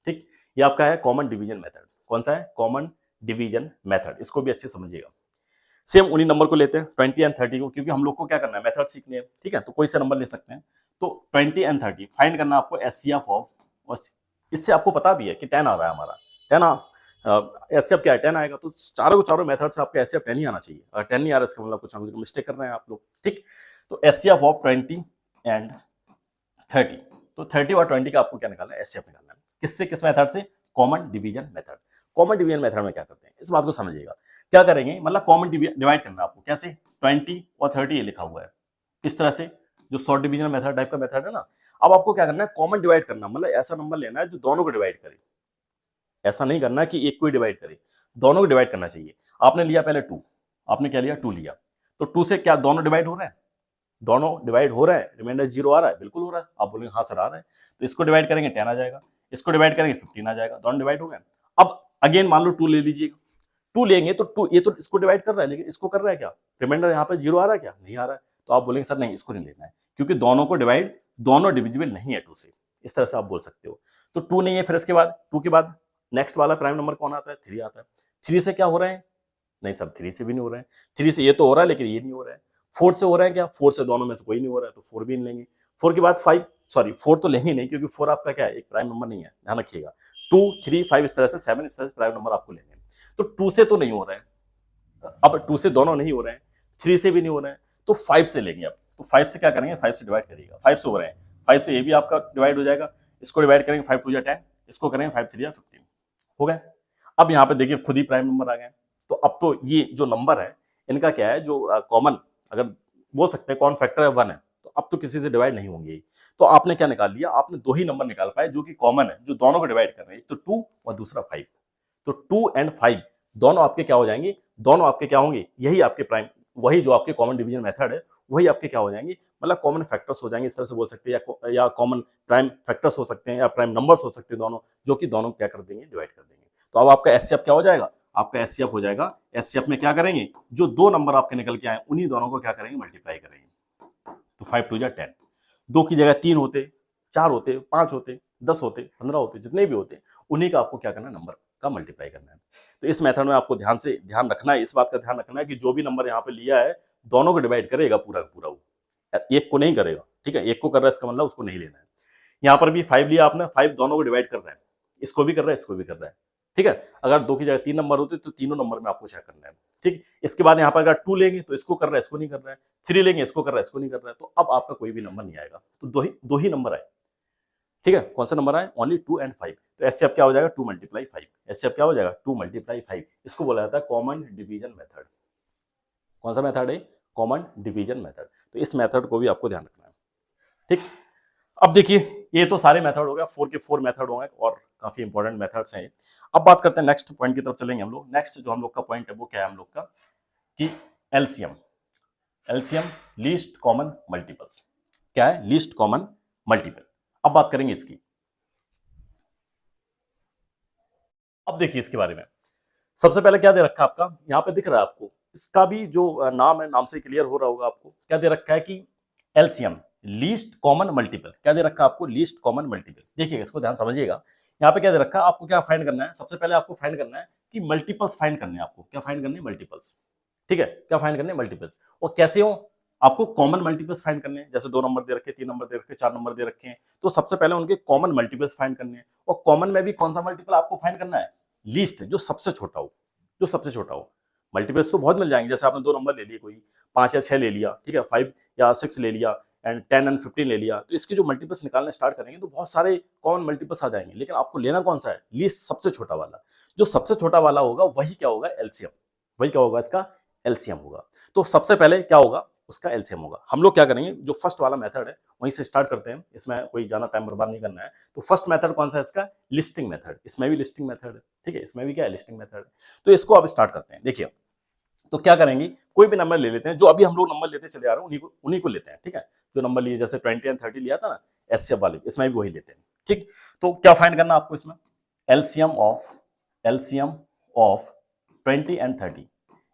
A: ठीक, ये आपका है कॉमन डिवीजन मेथड। कौन सा है, कॉमन डिवीजन मेथड। इसको भी अच्छे समझिएगा। सेम उन्हीं नंबर को लेते हैं 20 एंड 30 को, क्योंकि हम लोग को क्या करना है, मेथड सीखने हैं। ठीक है, तो कोई सा नंबर ले सकते हैं। तो 20 एंड 30 फाइंड करना आपको एचसीएफ ऑफ, और इससे आपको पता भी है कि 10 आ रहा है हमारा, 10 एचसीएफ क्या है, 10 आएगा। तो चारों चारों मेथड से आपका एचसीएफ 10 ही आना चाहिए। अगर 10 नहीं आ रहा है, इसका मतलब कुछ ना कुछ मिस्टेक कर रहे हैं आप लोग। ठीक, तो एचसीएफ ऑफ 20 एंड 30, तो 30 और 20 का आपको क्या निकालना है, एचसीएफ निकालना है। किससे, किस मेथड से, common division method. Common division method में क्या करते हैं, इस बात को समझिएगा। क्या करेंगे, मतलब कॉमन डिवाइड करना आपको, कैसे, 20 और 30 ये लिखा हुआ है, इस तरह से, जो शॉर्ट डिवीजन मेथड टाइप का मेथड है ना। अब आपको क्या करना है, कॉमन डिवाइड करना, मतलब ऐसा नंबर लेना है जो दोनों को डिवाइड करे। ऐसा नहीं करना कि एक को ही डिवाइड करे, दोनों को डिवाइड करना चाहिए। आपने लिया पहले 2, आपने क्या लिया, 2 लिया। तो 2 से क्या दोनों डिवाइड हो रहे हैं, दोनों डिवाइड हो रहा है, रिमाइंडर 0 आ रहा है, बिल्कुल हो रहा है। आप बोलेंगे हाँ सर आ रहा है, तो इसको डिवाइड करेंगे 10 आ जाएगा, इसको डिवाइड करेंगे 15 आ जाएगा, दोनों डिवाइड हो गए। अब अगेन मान लो 2 ले लीजिएगा, 2 लेंगे तो 2 ये तो इसको डिवाइड कर रहा है, लेकिन इसको कर रहा है क्या, रिमाइंडर यहाँ पे 0 आ रहा है क्या, नहीं आ रहा है। तो आप बोलेंगे सर नहीं, इसको नहीं लेना है, क्योंकि दोनों को डिवाइड, दोनों डिविजिबल नहीं है 2 से। इस तरह से आप बोल सकते हो। तो 2 नहीं है, फिर इसके बाद 2 के बाद नेक्स्ट वाला प्राइम नंबर कौन आता है, 3 आता है। 3 से क्या हो रहा है, नहीं सर 3 से भी नहीं हो रहा है। 3 से ये तो हो रहा है, लेकिन ये नहीं हो रहा है। 4 से हो रहा है क्या, 4 से दोनों में से कोई नहीं हो रहा है, तो 4 भी नहीं लेंगे। 4 के बाद 5, सॉरी 4 तो लेंगे नहीं, क्योंकि 4 आपका क्या है, एक प्राइम नंबर नहीं है, ध्यान रखिएगा। 2 3 5 इस तरह से 7 इस तरह से प्राइम नंबर आपको लेंगे। तो 2 से तो नहीं हो रहा है, अब 2 से दोनों नहीं हो रहे हैं, 3 से भी नहीं हो रहे हैं, तो 5 से लेंगे। अब तो 5 से क्या करेंगे, 5 से डिवाइड करिएगा। 5 से हो रहे हैं, 5 से ये भी आपका डिवाइड हो जाएगा, इसको डिवाइड करेंगे, 5 2 10, इसको करेंगे 5 3 15, हो गए। अब यहाँ पे देखिए खुद ही प्राइम नंबर आ गए। तो अब तो ये जो नंबर है, इनका क्या है, जो कॉमन, अगर बोल सकते हैं कॉमन फैक्टर है 1 है, तो अब तो किसी से डिवाइड नहीं होंगे। तो आपने क्या निकाल लिया, आपने 2 ही नंबर निकाल पाए जो कि कॉमन है, जो दोनों को डिवाइड कर रहे हैं, एक तो 2 और दूसरा 5। तो 2 एंड 5 दोनों आपके क्या हो जाएंगे, दोनों आपके क्या होंगे, यही आपके प्राइम, वही जो आपके कॉमन डिवीजन मेथड है, वही आपके क्या हो जाएंगे, मतलब कॉमन फैक्टर्स हो जाएंगे, इस तरह से बोल सकते हैं, या कॉमन प्राइम फैक्टर्स हो सकते हैं, या प्राइम नंबर्स हो सकते हैं दोनों, जो कि दोनों क्या कर देंगे, डिवाइड कर देंगे। तो अब आपका एचसीएफ क्या हो जाएगा, आपका एचसीएफ हो जाएगा, एचसीएफ में क्या करेंगे, जो 2 नंबर आपके निकल के आए उन्हीं दोनों को क्या करेंगे, मल्टीप्लाई करेंगे। तो 5 2 जा 10, 2 की जगह 3 होते, 4 होते, 5 होते, 10 होते, 15 होते, जितने भी होते, उन्हीं का आपको क्या करना है, नंबर का मल्टीप्लाई करना है। तो इस मेथड में आपको ध्यान रखना है, इस बात का ध्यान रखना है कि जो भी नंबर यहाँ पे लिया है, दोनों को डिवाइड करेगा पूरा पूरा, वो एक को नहीं करेगा। ठीक है, एक को कर रहा है, इसका मतलब उसको नहीं लेना है। यहाँ पर भी 5 लिया आपने, 5 दोनों को डिवाइड कर रहा है, इसको भी कर रहा है, इसको भी कर रहा है। ठीक है, अगर 2 की जगह 3 नंबर होते तो तीनों नंबर में आपको चेक करना है। ठीक, इसके बाद यहाँ पर अगर 2 लेंगे तो इसको कर रहा है, इसको नहीं कर रहा है, 3 लेंगे, इसको कर रहा है, इसको नहीं कर रहा है, तो अब आपका कोई भी नंबर नहीं आएगा। तो दो ही नंबर आए। ठीक है, कौन सा नंबर आए, ओनली 2 एंड 5। तो एचसीएफ क्या हो जाएगा, 2 मल्टीप्लाई 5। एचसीएफ क्या हो जाएगा, 2 मल्टीप्लाई 5। इसको बोला जाता है कॉमन डिवीजन मेथड। कौन सा मेथड है, कॉमन डिवीजन मेथड। तो इस मेथड को भी आपको ध्यान रखना है। ठीक। अब देखिए ये तो सारे मेथड हो गया, 4 के 4 मेथड हो गए और काफी इंपॉर्टेंट मेथड्स हैं। अब बात करते हैं नेक्स्ट पॉइंट की तरफ चलेंगे हम लोग। नेक्स्ट जो हम लोग का पॉइंट है वो क्या है हम लोग का कि LCM. LCM least common multiples. क्या है? Least common multiple. अब बात करेंगे इसकी। अब देखिए इसके बारे में सबसे पहले क्या दे रखा है आपका, यहाँ पे दिख रहा है आपको, इसका भी जो नाम है, नाम से क्लियर हो रहा होगा आपको। क्या दे रखा है कि एलसीएम लीस्ट कॉमन मल्टीपल। क्या दे रखा है आपको? Least common multiple. देखिए इसको ध्यान समझिएगा। यहाँ पे क्या दे रखा है आपको, क्या फाइंड करना है? सबसे पहले आपको फाइंड करना है कि मल्टीपल्स फाइंड करने हैं आपको। क्या फाइंड करने? मल्टीपल्स। ठीक है, क्या फाइंड करने? मल्टीपल्स। और कैसे हो? आपको कॉमन मल्टीपल्स फाइंड करने हैं। जैसे 2 नंबर दे रखे, 3 नंबर दे रखे, 4 नंबर दे रखे हैं, तो सबसे पहले उनके कॉमन मल्टीपल्स फाइंड करने हैं। और कॉमन में भी कौन सा मल्टीपल आपको फाइंड करना है? लीस्ट, जो सबसे छोटा हो, जो सबसे छोटा हो। मल्टीपल्स तो बहुत मिल जाएंगे, जैसे आपने 2 नंबर ले लिए, कोई 5 या 6 ले लिया, ठीक है, 5 या 6 ले लिया, एंड 10 एंड 15 ले लिया, तो इसके जो मल्टीपल्स निकालने स्टार्ट करेंगे तो बहुत सारे कॉमन मल्टीपल्स आ जाएंगे। लेकिन आपको लेना कौन सा है? लीस्ट, सबसे छोटा वाला। जो सबसे छोटा वाला होगा वही क्या होगा? एलसीएम। वही क्या होगा? इसका एलसीएम होगा। तो सबसे पहले क्या होगा? उसका एलसीएम होगा। हम लोग क्या करेंगे, जो फर्स्ट वाला मेथड है वहीं से स्टार्ट करते हैं, इसमें कोई ज्यादा टाइम बर्बाद नहीं करना है। तो फर्स्ट मेथड कौन सा है इसका? Listing method. इसमें भी लिस्टिंग मेथड है, ठीक है, इसमें भी क्या है? लिस्टिंग मेथड है। तो इसको अब स्टार्ट करते हैं। देखिए तो क्या करेंगे, कोई भी नंबर ले लेते हैं, जो अभी हम लोग नंबर लेते चले आ रहे हैं उन्हीं को लेते हैं, ठीक है। जो नंबर लिए, जैसे 20 एंड 30 लिया था ना एचसीएफ वाले, इसमें भी वही लेते हैं, ठीक। तो क्या फाइंड करना आपको इसमें? LCM of 20 and 30।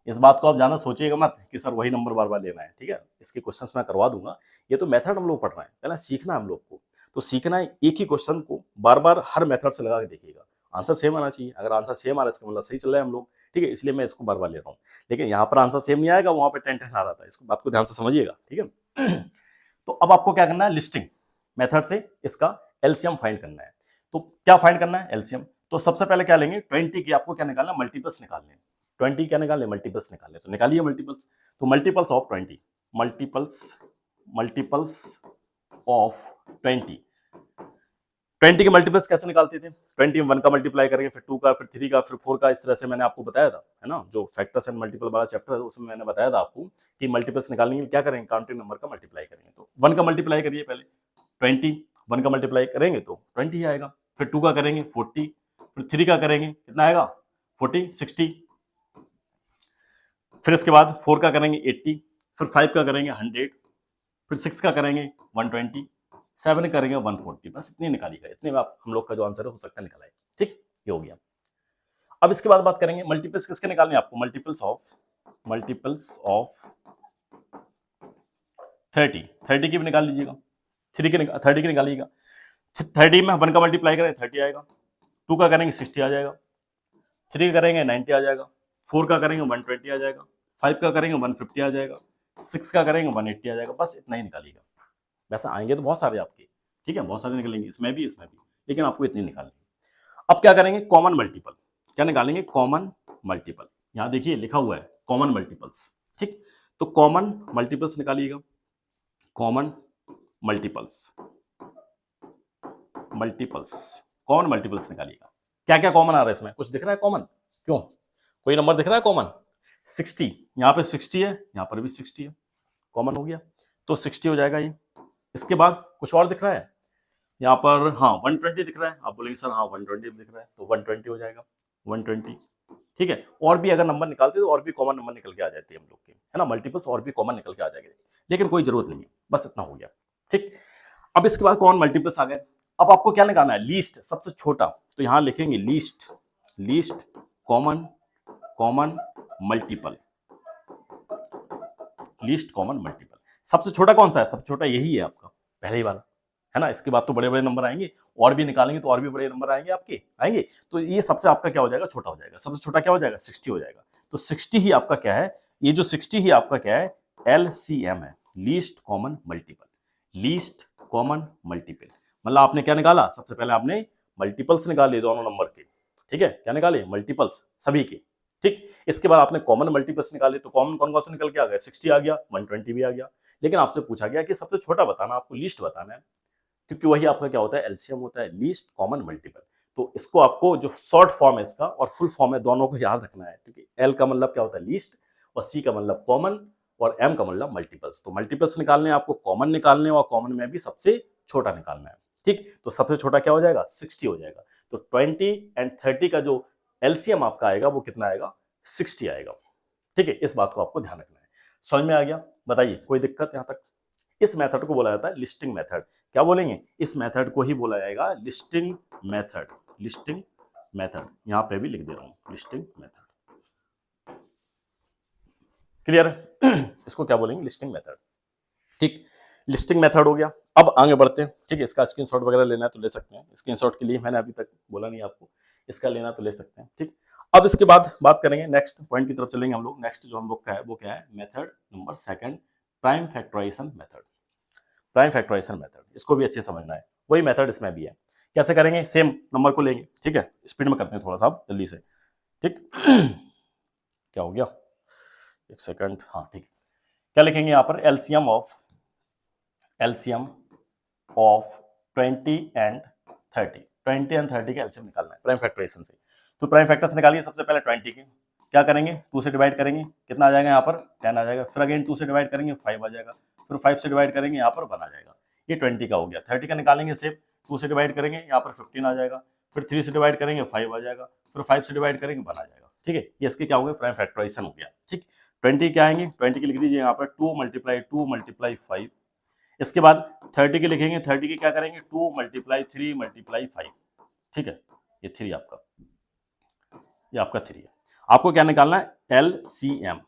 A: इस बात को आप ज्यादा सोचिएगा मत कि सर वही नंबर बार बार लेना है, ठीक है। इसके क्वेश्चंस मैं करवा दूंगा। ये तो मेथड हम लोग पढ़ रहे हैं, पहले सीखना है हम लोग को। तो सीखना है, एक ही क्वेश्चन को बार बार हर मेथड से लगा के देखिएगा। आंसर सेम आना चाहिए। अगर आंसर सेम आ रहा है इसका मतलब सही चल रहा है हम लोग, ठीक है। इसलिए मैं इसको बार बार ले रहा हूँ। लेकिन यहाँ पर आंसर सेम नहीं आएगा, वहां पे 10 10 आ रहा था। इसको बात को ध्यान से समझिएगा, ठीक है। तो अब आपको क्या करना है? लिस्टिंग मेथड से इसका एलसीएम फाइंड करना है। तो क्या फाइंड करना है? एलसीएम। तो सबसे पहले क्या लेंगे? 20 की आपको क्या निकालना? मल्टीपल्स निकालने। 20 क्या निकालने? मल्टीपल्स निकालने। तो निकालिए मल्टीपल्स। तो मल्टीपल्स ऑफ 20, मल्टीपल्स ऑफ 20। 20 के मल्टीपल्स कैसे निकालते थे? 20 में 1 का मल्टीप्लाई करेंगे, फिर 2 का, फिर 3 का, फिर 4 का। इस तरह से मैंने आपको बताया था, है ना। जो फैक्टर्स एंड मल्टीपल वाला चैप्टर है उसमें मैंने बताया था आपको कि मल्टीपल्स निकालने के लिए क्या करेंगे? काउंटिंग नंबर का मल्टीप्लाई करेंगे। तो 1 का मल्टीप्लाई करिए पहले। 20, 1 का मल्टीप्लाई करेंगे तो 20 ही आएगा। फिर 2 का करेंगे 40, फिर 3 का करेंगे कितना आएगा? 40, 60। फिर इसके बाद 4 का करेंगे 80, फिर 5 का करेंगे 100, फिर 6 का करेंगे 120, 7 करेंगे 140। बस इतने निकालिएगा। इतने में आप हम लोग का जो आंसर है हो सकता है निकल आए, ठीक। ये हो गया। अब इसके बाद बात करेंगे मल्टीपल्स किसके निकालने हैं आपको? Multiples of 30। 30 की भी निकाल लीजिएगा। 30 की निकालिएगा। 30 में 1 का मल्टीप्लाई करें 30 आएगा, 2 का करेंगे 60 आ जाएगा, 3 का करेंगे 90 आ जाएगा, 4 का करेंगे 120 आ जाएगा, 5 का करेंगे 150 आ जाएगा, 6 का करेंगे 180 आ जाएगा। बस इतना ही निकालिएगा। वैसे आएंगे तो बहुत सारे आपके, ठीक है, बहुत सारे निकलेंगे, इसमें भी, लेकिन आपको इतने निकालने। अब क्या करेंगे? Common multiple. क्या निकालेंगे? Common multiple. यहां देखिए लिखा हुआ है कॉमन मल्टीपल्स, ठीक। तो कॉमन मल्टीपल्स निकालिएगा। कॉमन मल्टीपल्स कॉमन मल्टीपल्स निकालिएगा। क्या क्या कॉमन आ रहा है इसमें? कुछ दिख रहा है कॉमन? क्यों, कोई नंबर दिख रहा है कॉमन? 60। यहाँ पे 60 है, यहाँ पर भी 60 है, कॉमन हो गया। तो 60 हो जाएगा ये। इसके बाद कुछ और दिख रहा है यहाँ पर, हाँ 120 दिख रहा है। आप बोलेंगे सर हाँ 120 दिख रहा है, तो 120 हो जाएगा, 120, ठीक है। और भी अगर नंबर निकालते तो और भी कॉमन नंबर निकल के आ जाते हैं हम लोग के, है ना। मल्टीपल्स और भी कॉमन निकल के आ जाएंगे, लेकिन कोई जरूरत नहीं है, बस इतना हो गया, ठीक। अब इसके बाद कॉमन मल्टीपल्स आ गए। अब आपको क्या निकालना है? लीस्ट, सबसे छोटा। तो यहां लिखेंगे least common multiple. Least common multiple सबसे छोटा कौन सा है? सबसे छोटा यही है आपका, पहले ही वाला, है ना। इसके बाद तो बड़े बड़े नंबर आएंगे, और भी निकालेंगे तो और भी बड़े नंबर आएंगे आपके, आएंगे। तो ये सबसे आपका क्या हो जाएगा? छोटा हो जाएगा। सबसे छोटा क्या हो जाएगा? 60 हो जाएगा। तो 60 ही आपका क्या है? ये जो 60 ही आपका क्या है? एलसीएम है, least common multiple. Least common multiple मतलब आपने क्या निकाला? सबसे पहले आपने मल्टीपल्स निकाले दोनों नंबर के, ठीक है। क्या निकाले? मल्टीपल्स सभी के, ठीक। इसके बाद आपने कॉमन मल्टीपल्स निकाले, तो कॉमन कौन कौन से निकल के आ गए? 60 आ गया, 120 भी आ गया। लेकिन आपसे पूछा गया कि सबसे छोटा बताना, आपको लीस्ट बताना है, क्योंकि वही आपका क्या होता है? एलसीएम होता है, लीस्ट कॉमन मल्टीपल। तो इसको आपको जो शॉर्ट फॉर्म है इसका और फुल फॉर्म है, दोनों को याद रखना है, क्योंकि एल का मतलब क्या होता है? लीस्ट, और सी का मतलब कॉमन, और m का मतलब मल्टीपल्स। तो मल्टीपल्स निकालने हैं आपको, कॉमन निकालने हैं और कॉमन में भी सबसे छोटा निकालना है। ठीक, तो सबसे छोटा क्या हो जाएगा, 60 हो जाएगा। तो 20 एंड 30 का जो एलसीएम आपका आएगा वो कितना आएगा, 60 आएगा। ठीक है, इस बात को आपको ध्यान रखना है। समझ में आ गया? बताइए कोई दिक्कत यहां तक? इस मेथड को बोला जाता है लिस्टिंग मेथड। क्या बोलेंगे, इस मेथड को ही बोला जाएगा लिस्टिंग मेथड। लिस्टिंग मेथड यहां पे भी लिख दे रहा हूं, लिस्टिंग मेथड। क्लियर है? इसको क्या बोलेंगे, लिस्टिंग मेथड। ठीक, लिस्टिंग मेथड हो गया। अब आगे बढ़ते हैं। ठीक है, इसका स्क्रीनशॉट वगैरह लेना है तो ले सकते हैं। स्क्रीनशॉट के लिए मैंने अभी तक बोला नहीं आपको, इसका लेना तो ले सकते हैं। ठीक, अब इसके बाद बात करेंगे, नेक्स्ट पॉइंट की तरफ चलेंगे हम लोग। नेक्स्ट जो हम लोग का है वो क्या है, method number second, prime factorization method. Prime factorization method, इसको भी अच्छे समझना है। वही मेथड इसमें भी है। कैसे करेंगे, सेम नंबर को लेंगे। ठीक है, स्पीड में करते हैं थोड़ा सा जल्दी से। ठीक क्या हो गया, एक सेकंड। हाँ ठीक, क्या लिखेंगे यहाँ पर, एलसीएम ऑफ 20 एंड 30। 20 एंड 30 का एलसीएम निकालना है प्राइम फैक्टराइजेशन से। तो प्राइम फैक्टर से निकालिए सबसे पहले 20 के। क्या करेंगे, 2 से डिवाइड करेंगे, कितना आ जाएगा यहाँ पर, 10 आ जाएगा। फिर अगेन 2 से डिवाइड करेंगे, 5 आ जाएगा। फिर 5 से डिवाइड करेंगे, यहाँ पर 1 आ जाएगा। ये 20 का हो गया। 30 का निकालेंगे सेम, 2 से डिवाइड करेंगे, यहाँ पर 15 आ जाएगा। फिर 3 से डिवाइड करेंगे, 5 आ जाएगा। फिर 5 से डिवाइड करेंगे, 1 आ जाएगा। ठीक है, ये इसके क्या हो गया, प्राइम फैक्टराइजेशन हो गया। ठीक, 20 क्या आएंगे, 20 के लिख दीजिए यहाँ पर 2 × 5। इसके बाद 30 के लिखेंगे, 30 के क्या करेंगे, 2 × 3 × 5। ठीक है, ये 3 आपका, ये आपका 3 है। आपको क्या निकालना है, एलसीएम,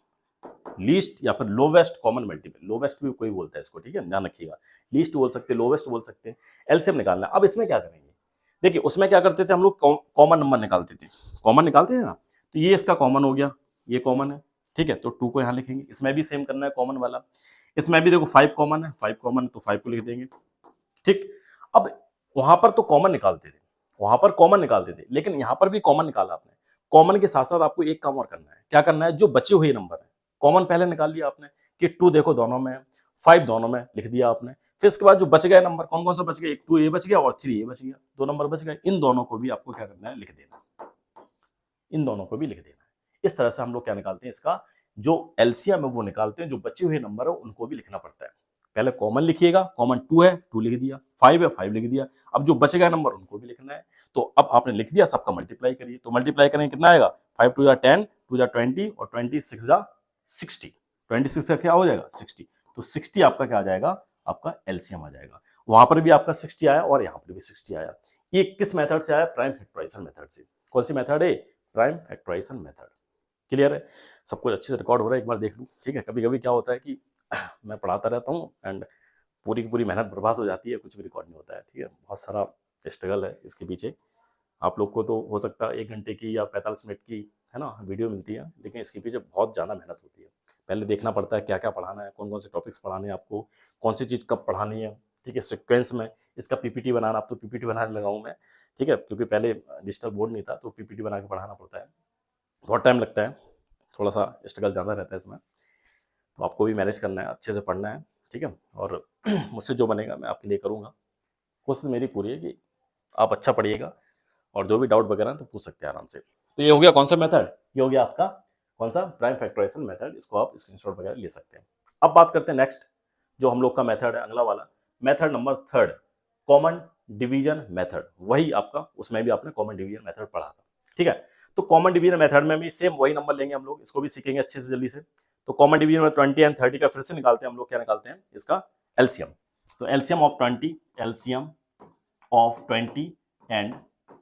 A: लीस्ट या फिर लोवेस्ट कॉमन मल्टीपल। लोवेस्ट भी कोई बोलता है इसको, ठीक है, ध्यान रखिएगा। लीस्ट बोल सकते हैं, लोवेस्ट बोल सकते हैं। एलसीएम निकालना है। अब इसमें क्या करेंगे, देखिए उसमें क्या करते थे हम लोग, कॉमन नंबर निकालते थे। कॉमन निकालते थे ना, तो ये इसका कॉमन हो गया, ये कॉमन है। ठीक है, तो 2 को यहाँ लिखेंगे। इसमें भी सेम करना है, कॉमन वाला। इसमें भी देखो 5 कॉमन है, 5 कॉमन, तो 5 को लिख देंगे। ठीक, अब वहां पर तो कॉमन निकालते थे, वहां पर कॉमन निकालते थे, लेकिन यहां पर भी कॉमन निकाला आपने। कॉमन के साथ साथ आपको एक काम और करना है। क्या करना है, जो बचे हुए नंबर है, कॉमन पहले निकाल लिया आपने कि 2 देखो दोनों में है, 5 दोनों में, लिख दिया आपने। फिर इसके बाद जो बच गए नंबर, कौन कौन सा बच गया, एक 2 ये बच गया और 3 ये बच गया, 2 नंबर बच गए। इन दोनों को भी आपको क्या करना है, लिख देना। इन दोनों को भी लिख देना है। इस तरह से हम लोग क्या निकालते हैं, इसका जो एलसीएम है वो निकालते हैं। जो बचे हुए नंबर है उनको भी लिखना पड़ता है। पहले कॉमन लिखिएगा, कॉमन 2 है, 2 लिख दिया, 5 है, 5 लिख दिया। अब जो बच गया नंबर उनको भी लिखना है। तो अब आपने लिख दिया, सबका मल्टीप्लाई करिए। तो मल्टीप्लाई करेंगे, कितना आएगा, 5 2 10, 2 20 और 26 60। 26 का क्या हो जाएगा, 60। तो 60 आपका क्या आ जाएगा, आपका एलसीएम आ जाएगा। वहां पर भी आपका 60 आया और यहाँ पर भी 60 आया। ये किस मेथड से आया, प्राइम फैक्टराइजेशन मेथड से। कौन सी मेथड है, प्राइम फैक्टराइजेशन मेथड। क्लियर है, सब कुछ अच्छे से रिकॉर्ड हो रहा है, एक बार देख लूँ। ठीक है, कभी कभी क्या होता है कि मैं पढ़ाता रहता हूँ एंड पूरी की पूरी मेहनत बर्बाद हो जाती है, कुछ भी रिकॉर्ड नहीं होता है। ठीक है, बहुत सारा स्ट्रगल है इसके पीछे। आप लोग को तो हो सकता है 1 घंटे की या 45 मिनट की है ना वीडियो मिलती है, लेकिन इसके पीछे बहुत ज़्यादा मेहनत होती है। पहले देखना पड़ता है क्या क्या पढ़ाना है, कौन कौन से टॉपिक्स पढ़ाने हैं आपको, कौन सी चीज़ कब पढ़ानी है। ठीक है, सिक्वेंस में इसका पीपीटी बनाना। अब तो पीपीटी बनाने लगा हूँ मैं। ठीक है, क्योंकि पहले डिजिटल बोर्ड नहीं था, तो पीपीटी बना के पढ़ाना पड़ता है, बहुत टाइम लगता है, थोड़ा सा स्ट्रगल ज़्यादा रहता है इसमें। तो आपको भी मैनेज करना है, अच्छे से पढ़ना है। ठीक है, और मुझसे जो बनेगा मैं आपके लिए करूँगा। कोशिश मेरी पूरी है कि आप अच्छा पढ़िएगा और जो भी डाउट वगैरह तो पूछ सकते हैं आराम से। तो ये हो गया कौन सा मेथड, ये हो गया आपका कौन सा, प्राइम फैक्टराइजेशन मेथड। इसको आप स्क्रीनशॉट वगैरह ले सकते हैं। अब बात करते हैं नेक्स्ट जो हम लोग का मेथड है, अगला वाला method number 3, common division method. वही आपका, उसमें भी आपने कॉमन डिवीजन मेथड पढ़ा था। ठीक है, तो कॉमन डिवीजन मेथड में भी सेम वही नंबर लेंगे हम लोग, इसको भी सीखेंगे अच्छे से जल्दी से। तो कॉमन डिवीजन में 20 एंड 30 का फिर से निकालते हैं हम लोग। क्या निकालते हैं, इसका एलसीएम। तो LCM of 20, LCM of 20 and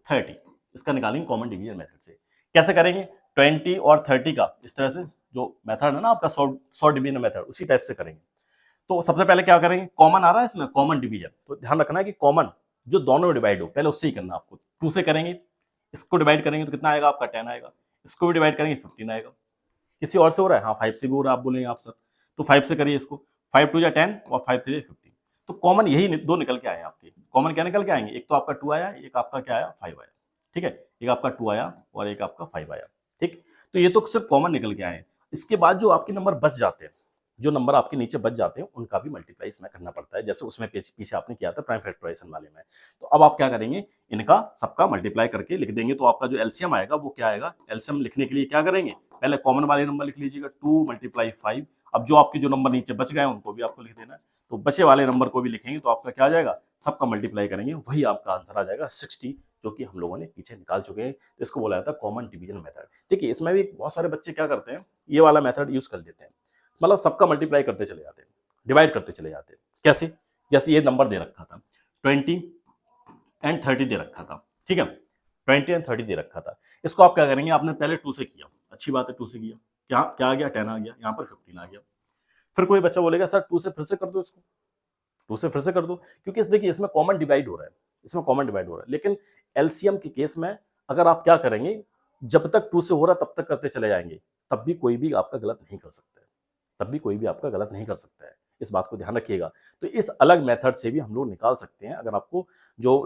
A: 30, इसका निकालेंगे कॉमन डिवीजन मेथड से। कैसे करेंगे, 20 और 30 का इस तरह से जो मेथड है ना आपका, सॉर्ट डिवीजन मेथड, उसी टाइप से करेंगे। तो सबसे पहले क्या करेंगे, कॉमन आ रहा है इसमें, कॉमन डिवीजन। तो ध्यान रखना है कि कॉमन जो दोनों में डिवाइड हो, पहले उससे ही करना आपको। 2 से करेंगे, इसको डिवाइड करेंगे तो कितना आएगा आपका, 10 आएगा। इसको भी डिवाइड करेंगे, 15 आएगा। किसी और से हो रहा है, हाँ 5 से भी हो रहा है, आप बोलेंगे आप सर, तो 5 से करिए इसको। 5 2 10 और 5 3 15। तो कॉमन यही दो निकल के आए आपके। कॉमन क्या निकल के आएंगे, एक तो आपका 2 आया, एक आपका क्या आया, 5 आया। ठीक है, एक आपका 2 आया और एक आपका 5 आया। ठीक, तो ये तो सिर्फ कॉमन निकल के आए। इसके बाद जो आपके नंबर बच जाते हैं, जो नंबर आपके नीचे बच जाते हैं उनका भी मल्टीप्लाई इसमें करना पड़ता है, जैसे उसमें पीछे आपने किया था प्राइम फैक्टराइजेशन वाले में। तो अब आप क्या करेंगे, इनका सबका मल्टीप्लाई करके लिख देंगे, तो आपका जो एलसीएम आएगा वो क्या आएगा। एलसीएम लिखने के लिए क्या करेंगे, पहले कॉमन वाले नंबर लिख लीजिएगा 2 × 5। अब जो आपके जो नंबर नीचे बच गए उनको भी आपको लिख देना है, तो बचे वाले नंबर को भी लिखेंगे, तो आपका क्या आ जाएगा, सबका मल्टीप्लाई करेंगे, वही आपका आंसर आ जाएगा 60, जो कि हम लोगों ने पीछे निकाल चुके हैं। तो इसको बोला जाता है कॉमन डिवीजन मेथड। देखिए इसमें भी बहुत सारे बच्चे क्या करते हैं, ये वाला मेथड यूज कर लेते हैं, मतलब सबका मल्टीप्लाई करते चले जाते हैं, डिवाइड करते चले जाते हैं। कैसे, जैसे ये नंबर दे रखा था 20 और 30 दे रखा था, ठीक है, 20 और 30 दे रखा था। इसको आप क्या करेंगे, आपने पहले 2 से किया, अच्छी बात है, 2 से किया, क्या क्या आ गया, 10 आ गया, यहाँ पर 15 आ गया। फिर कोई बच्चा बोलेगा सर 2 से फिर से कर दो, इसको 2 से फिर से कर दो, क्योंकि देखिए इसमें कॉमन डिवाइड हो रहा है, इसमें कॉमन डिवाइड हो रहा है। लेकिन एलसीएम के केस में अगर आप क्या करेंगे, जब तक 2 से हो रहा है तब तक करते चले जाएंगे, तब भी कोई भी आपका गलत नहीं कर सकता है, तब भी कोई भी आपका गलत नहीं कर सकता है, इस बात को ध्यान रखिएगा। तो इस अलग मेथड से भी हम लोग निकाल सकते हैं, अगर आपको जो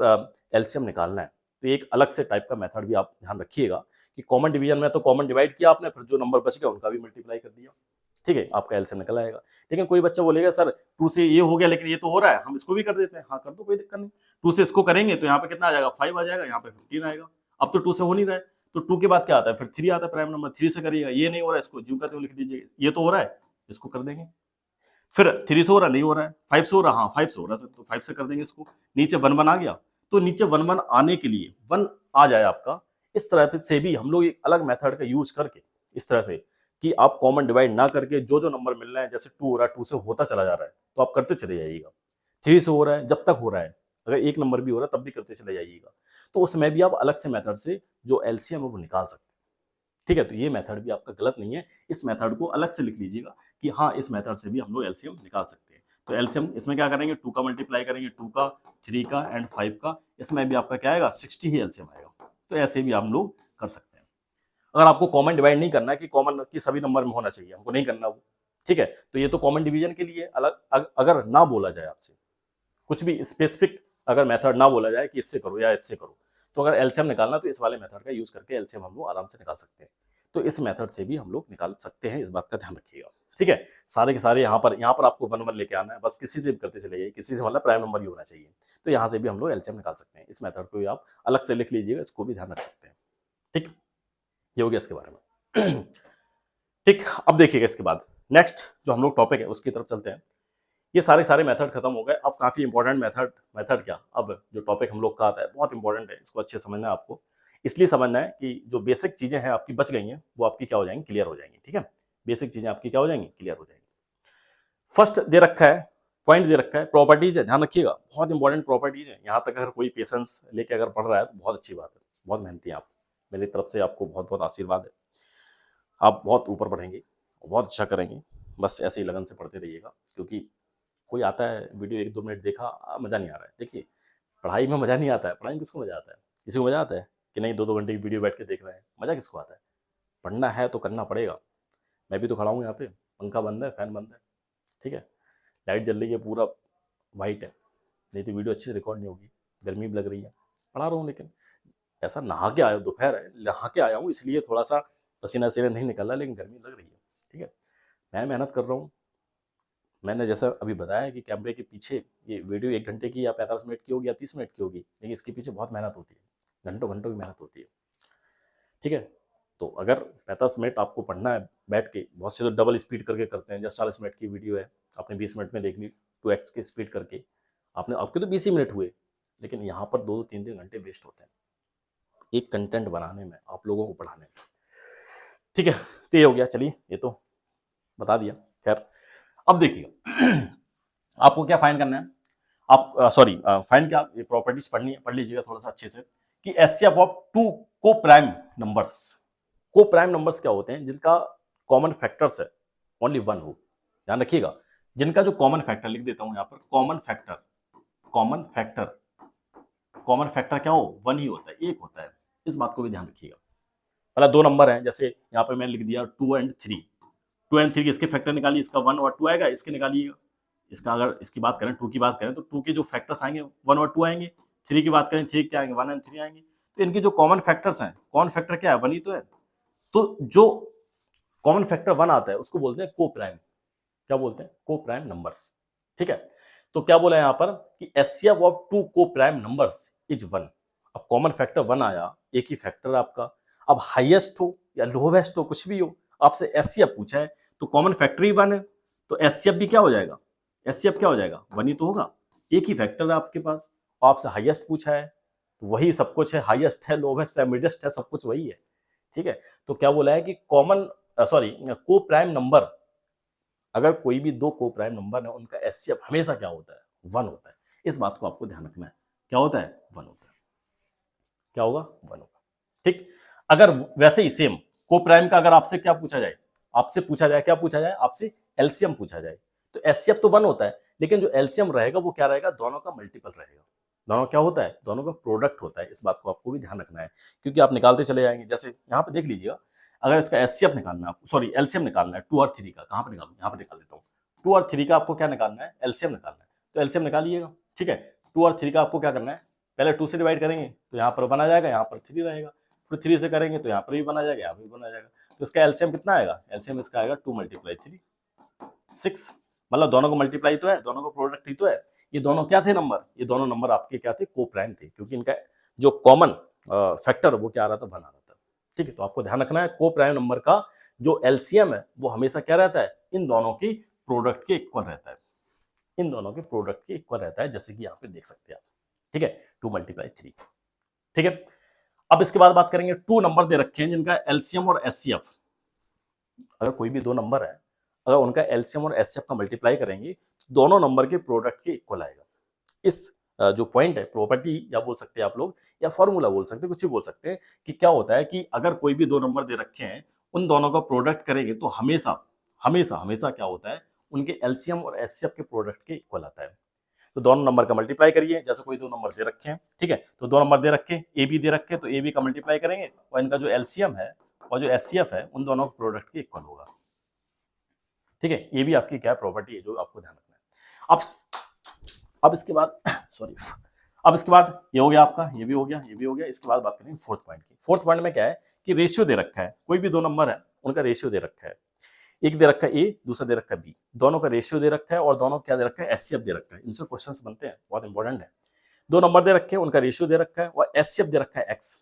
A: एलसीएम निकालना है, तो एक अलग से टाइप का मेथड भी आप ध्यान रखिएगा कि कॉमन डिवीजन में तो कॉमन डिवाइड किया आपने, फिर जो नंबर बच गया उनका भी मल्टीप्लाई कर दिया, ठीक है, आपका एलसीएम निकल आएगा। लेकिन कोई बच्चा बोलेगा सर 2 से ये हो गया लेकिन ये तो हो रहा है, हम इसको भी कर देते हैं, हाँ कर दो, कोई दिक्कत नहीं। 2 से इसको करेंगे तो यहाँ पे कितना आ जाएगा, 5 आ जाएगा, यहाँ पे 15 आएगा। अब तो 2 से हो नहीं रहा है, तो 2 के बाद क्या आता है, फिर 3 आता है प्राइम नंबर, 3 से करिएगा, ये नहीं हो रहा है, इसको ज्यों का त्यों लिख दीजिए, ये तो हो रहा है, इसको कर देंगे। फिर 3 से हो रहा, नहीं हो रहा है, 5 से हो रहा, हाँ 5 से हो रहा है सर, तो 5 से कर देंगे इसको। नीचे 1 1 आ गया, तो नीचे 1 1 आने के लिए 1 आ जाए आपका, इस तरह से भी हम लोग एक अलग मेथड का यूज करके, इस तरह से कि आप कॉमन डिवाइड ना करके जो जो नंबर मिल रहे हैं, जैसे 2 हो रहा है, 2 से होता चला जा रहा है तो आप करते चले जाइएगा। 3 से हो रहा है, जब तक हो रहा है, अगर एक नंबर भी हो रहा है तब भी करते चले जाइएगा, तो उसमें भी आप अलग से मेथड से जो एलसीएम है वो निकाल सकते हैं, ठीक है। तो ये मेथड भी आपका गलत नहीं है, इस मेथड को अलग से लिख लीजिएगा कि हाँ इस मेथड से भी हम लोग एलसीएम निकाल सकते हैं। तो एलसीएम इसमें क्या करेंगे, 2 का मल्टीप्लाई करेंगे, 2 का, 3 का एंड 5 का, इसमें भी आपका क्या आएगा, 60 ही एलसीएम आएगा। तो ऐसे भी हम लोग कर सकते हैं। अगर आपको कॉमन डिवाइड नहीं करना है कि कॉमन की सभी नंबर में होना चाहिए, हमको नहीं करना वो, ठीक है, तो ये तो कॉमन डिवीजन के लिए अलग, अगर ना बोला जाए आपसे कुछ भी स्पेसिफिक, अगर मेथड ना बोला जाए कि इससे करो या इससे करो, तो अगर एलसीएम निकालना तो इस वाले मेथड का यूज करके एलसीएम हम लोग आराम से निकाल सकते हैं। तो इस मेथड से भी हम लोग निकाल सकते हैं, इस बात का ध्यान रखिएगा, ठीक है। सारे के सारे यहाँ पर आपको 1 1 लेके आना है, बस किसी से भी करते चले जाइए, किसी से मतलब प्राइम नंबर ही होना चाहिए, तो यहाँ से भी हम लोग एलसीएम निकाल सकते हैं। इस मेथड को भी आप अलग से लिख लीजिएगा, इसको भी ध्यान रख सकते हैं, ठीक। ये हो गया इसके बारे में। ठीक, अब देखिएगा इसके बाद नेक्स्ट जो हम लोग टॉपिक है उसकी तरफ चलते हैं। ये सारे मेथड खत्म हो गए, अब काफी इंपॉर्टेंट मेथड क्या, अब जो टॉपिक हम लोग का आता है बहुत इंपॉर्टेंट है, इसको अच्छे समझना है आपको, इसलिए समझना है कि जो बेसिक चीजें हैं आपकी बच गई हैं वो आपकी क्या हो जाएंगी, क्लियर हो जाएंगी, ठीक है। बेसिक चीजें आपकी क्या हो जाएंगी, क्लियर हो जाएंगी। फर्स्ट दे रखा है, पॉइंट दे रखा है, प्रॉपर्टीज है, ध्यान रखिएगा, बहुत इंपॉर्टेंट प्रॉपर्टीज है। यहाँ तक अगर कोई पेशेंस लेके अगर पढ़ रहा है तो बहुत अच्छी बात है, बहुत मेहनती हैं आप, मेरी तरफ से आपको बहुत बहुत आशीर्वाद है, आप बहुत ऊपर बढ़ेंगे, बहुत अच्छा करेंगे, बस ऐसे ही लगन से पढ़ते रहिएगा। क्योंकि कोई आता है वीडियो 1 2 मिनट देखा, मजा नहीं आ रहा है, देखिए पढ़ाई में मजा नहीं आता है, पढ़ाई में किसको मजा आता है, किसी को मजा आता है कि नहीं 2 2 घंटे की वीडियो बैठ के देख रहे हैं, मजा किसको आता है, पढ़ना है तो करना पड़ेगा। मैं भी तो खड़ा हूँ यहाँ पे, पंखा बंद है, फैन बंद है, ठीक है, लाइट जल रही है, पूरा वाइट है, नहीं तो वीडियो अच्छे से रिकॉर्ड नहीं होगी, गर्मी भी लग रही है, पढ़ा रहा हूँ। लेकिन ऐसा नहा के आया, दोपहर है, नहा के आया हूँ, इसलिए थोड़ा सा पसीना वसीना नहीं निकल रहा, लेकिन गर्मी लग रही है, ठीक है, मैं मेहनत कर रहा हूँ। मैंने जैसा अभी बताया कि कैमरे के पीछे ये वीडियो 1 घंटे की या 45 मिनट की होगी या 30 मिनट की होगी, लेकिन इसके पीछे बहुत मेहनत होती है, घंटों घंटों की मेहनत होती है, ठीक है। तो अगर 45 मिनट आपको पढ़ना है बैठ के, बहुत से तो डबल स्पीड करके करते हैं, जैसे 40 मिनट की वीडियो है आपने 20 मिनट में देख ली, 2x की स्पीड करके, आपने, आपके तो 20 ही मिनट हुए, लेकिन यहाँ पर 2 3 3 घंटे वेस्ट होते हैं एक कंटेंट बनाने में, आप लोगों को पढ़ाने में, ठीक है। तो ये हो गया, चलिए ये तो बता दिया, खैर अब देखिए आपको क्या फाइंड करना है, आप सॉरी फाइंड क्या, ये प्रॉपर्टीज पढ़नी है, पढ़ लीजिएगा थोड़ा सा अच्छे से कि एचसीएफ ऑफ 2 को प्राइम नंबर्स, को प्राइम नंबर्स क्या होते हैं, जिनका कॉमन फैक्टर्स है ओनली 1 हो, ध्यान रखिएगा, जिनका जो कॉमन फैक्टर, लिख देता हूं यहाँ पर, common factor, common factor, common factor क्या हो, 1 ही होता है, एक होता है, इस बात को भी ध्यान रखिएगा। मतलब 2 नंबर हैं, जैसे यहाँ पर मैंने लिख दिया 2 और 3, 2 और 3 के इसके फैक्टर निकालिए, इसका 1 और 2 आएगा, इसके निकालिएगा, इसका अगर इसकी बात करें 2 की बात करें तो 2 के जो फैक्टर्स आएंगे 1 और 2 आएंगे, 3 की बात करें 3 क्या आएंगे, 1 और 3 आएंगे। तो इनके जो कॉमन फैक्टर्स हैं, कॉमन फैक्टर क्या है, 1 ही तो है, तो जो कॉमन फैक्टर 1 आता है उसको बोलते हैं को प्राइम, क्या बोलते हैं, को प्राइम नंबर्स। ठीक है, तो क्या बोला यहाँ पर कि एचसीएफ ऑफ टू को प्राइम नंबर्स इज 1। अब कॉमन फैक्टर 1 आया, एक ही फैक्टर आपका। अब हाईएस्ट हो या लोवेस्ट हो, कुछ भी हो, आपसे एचसीएफ पूछा है तो कॉमन फैक्टर ही 1 है, तो एचसीएफ भी क्या हो जाएगा, एचसीएफ क्या हो जाएगा, 1 ही तो होगा, एक ही फैक्टर है आपके पास। आपसे हाईएस्ट पूछा है तो वही सब कुछ है, हाईएस्ट है, लोवेस्ट है, मिडेस्ट है, सब कुछ वही है। ठीक है, तो क्या बोला है कि कॉमन सॉरी को प्राइम नंबर, अगर कोई भी दो को प्राइम नंबर है उनका एचसीएफ हमेशा क्या होता है, 1 होता है। इस बात को आपको ध्यान रखना है, क्या होता है, 1 होता है। क्या होगा, 1 होगा। ठीक, अगर वैसे ही सेम को प्राइम का अगर आपसे क्या पूछा जाए, आपसे पूछा जाए, क्या पूछा जाए, आपसे एलसीएम पूछा जाए, तो एचसीएफ तो 1 होता है, लेकिन जो एलसीएम रहेगा वो क्या रहेगा, दोनों का मल्टीपल रहेगा। दोनों क्या होता है, दोनों का प्रोडक्ट होता है। इस बात को आपको भी ध्यान रखना है, क्योंकि आप निकालते चले जाएंगे। जैसे यहाँ पे देख लीजिएगा, अगर इसका एचसीएफ निकालना है, सॉरी एलसीएम निकालना है 2 और 3 का, कहाँ पे निकालू, यहाँ पे निकाल देता हूँ। 2 और 3 का आपको क्या निकालना है, एलसीएम निकालना है, तो एलसीएम निकालिएगा। ठीक है, 2 और 3 का आपको क्या करना है, पहले 2 से डिवाइड करेंगे तो यहाँ पर बना जाएगा, यहाँ पर 3 रहेगा, फिर 3 से करेंगे तो यहाँ पर भी बना जाएगा, यहाँ पर भी बना जाएगा। तो इसका एलसीएम कितना आएगा, एलसीएम इसका आएगा 2 × 3 6। मतलब दोनों को मल्टीप्लाई तो है, दोनों को प्रोडक्ट ही तो है। ये दोनों क्या थे नंबर, ये दोनों नंबर आपके क्या थे, को प्राइम थे, क्योंकि इनका जो कॉमन फैक्टर वो क्या आ रहा था, 1 आ रहा था। ठीक है, तो आपको ध्यान रखना है को प्राइम नंबर का जो एलसीएम है वो हमेशा क्या रहता है, इन दोनों की प्रोडक्ट के इक्वल रहता है, इन दोनों के प्रोडक्ट के इक्वल रहता है, जैसे कि यहाँ पे देख सकते हैं आप। ठीक है, 2 × 3। ठीक है, अब इसके बाद बात करेंगे, 2 नंबर दे रखे हैं जिनका एलसीएम और एचसीएफ, अगर कोई भी 2 नंबर है, अगर उनका एलसीएम और एचसीएफ का मल्टीप्लाई करेंगे तो दोनों नंबर के प्रोडक्ट के इक्वल आएगा। इस जो पॉइंट है, प्रॉपर्टी या बोल सकते हैं आप लोग, या फॉर्मूला बोल सकते हैं, कुछ भी बोल सकते हैं, कि क्या होता है कि अगर कोई भी 2 नंबर दे रखे हैं, उन दोनों का प्रोडक्ट करेंगे तो हमेशा हमेशा हमेशा क्या होता है, उनके एलसीएम और एचसीएफ के प्रोडक्ट के इक्वल आता है। तो दोनों नंबर का मल्टीप्लाई करिए, जैसे कोई 2 नंबर दे रखे हैं, ठीक है, तो 2 नंबर दे रखे, ए बी दे रखे, तो ए बी का मल्टीप्लाई करेंगे और इनका जो एलसीएम है और जो एचसीएफ है उन दोनों प्रोडक्ट के इक्वल होगा। ठीक है, ये भी आपकी क्या प्रॉपर्टी है जो आपको ध्यान रखना है। अब इसके बाद सॉरी, अब इसके बाद ये हो गया आपका, ये भी हो गया, ये भी हो गया। इसके बाद बात करेंगे फोर्थ पॉइंट की। फोर्थ पॉइंट में क्या है कि रेशियो दे रखा है, कोई भी 2 नंबर है उनका रेशियो दे रखा है, एक दे रखा है ए, दूसरा दे रखा है बी, दोनों का रेशियो दे रखा है और दोनों क्या दे रखा है, एचसीएफ दे रखा है। इनसे क्वेश्चंस बनते हैं, बहुत इंपॉर्टेंट है। 2 नंबर दे रखे हैं, उनका रेशियो दे रखा है और एचसीएफ दे रखा है एक्स।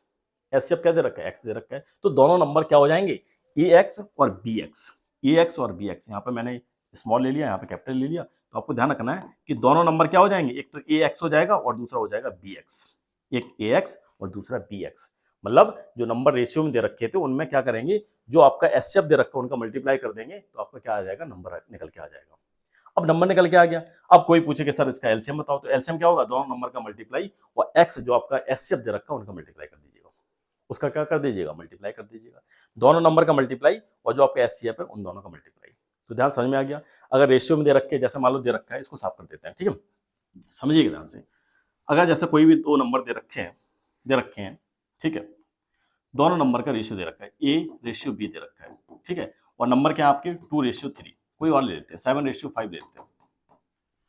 A: एचसीएफ क्या दे रखा है, एक्स दे रखा है, तो दोनों नंबर क्या हो जाएंगे, ए एक्स और बी एक्स। ए एक्स और बी एक्स, यहाँ पर मैंने स्मॉल ले लिया, यहाँ पे कैपिटल ले लिया, तो आपको ध्यान रखना है कि दोनों नंबर क्या हो जाएंगे, एक तो ए एक्स हो जाएगा और दूसरा हो जाएगा बी एक्स। एक ए एक्स और दूसरा बी एक्स, मतलब जो नंबर रेशियो में दे रखे थे उनमें क्या करेंगे, जो आपका एचसीएफ दे रखा है उनका मल्टीप्लाई कर देंगे तो आपका क्या आ जाएगा, नंबर निकल के आ जाएगा। अब नंबर निकल के आ गया, अब कोई पूछे कि सर इसका एलसीएम बताओ, तो एलसीएम क्या होगा, दोनों नंबर का मल्टीप्लाई और एक्स जो आपका एचसीएफ दे रखा है उनका मल्टीप्लाई कर दीजिएगा, उसका क्या कर दीजिएगा, मल्टीप्लाई कर दीजिएगा। दोनों नंबर का मल्टीप्लाई और जो आपका एचसीएफ है उन दोनों का मल्टीप्लाई। तो ध्यान समझ में आ गया। अगर रेशियो में दे रखे, जैसे मान लो दे रखा है, इसको साफ कर देते हैं, ठीक है, समझिएगा ध्यान से। अगर जैसे कोई भी 2 नंबर दे रखे हैं, ठीक है, दोनों नंबर का रेशियो दे रखा है, ए रेशियो बी दे रखा है, ठीक है, और नंबर क्या है आपके 2:3, कोई और ले लेते हैं 7:5 ले लेते हैं।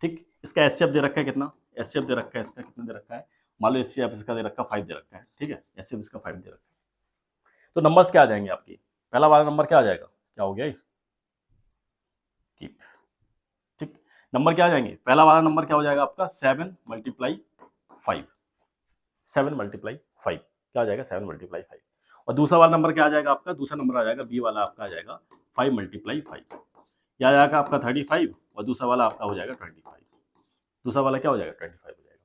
A: ठीक, इसका एचसीएफ दे रखा है कितना, एचसीएफ दे रखा है इसका कितना दे रखा है, मान लो एचसीएफ इसका दे रखा है 5 दे रखा है, ठीक है, एचसीएफ इसका 5 दे रखा है। तो नंबर्स क्या आ जाएंगे आपकी, पहला वाला नंबर क्या आ जाएगा, क्या हो गया, कीप। ठीक, नंबर क्या आ जाएंगे, पहला वाला नंबर क्या हो जाएगा आपका 7 × 5, 7 × 5 क्या आ जाएगा, 7 × 5। और दूसरा वाला नंबर क्या आ जाएगा आपका, दूसरा नंबर आ जाएगा बी वाला आपका आ जाएगा 5 × 5, क्या आ जाएगा आपका 35, और दूसरा वाला आपका हो जाएगा 25, दूसरा वाला क्या हो जाएगा 25 हो जाएगा।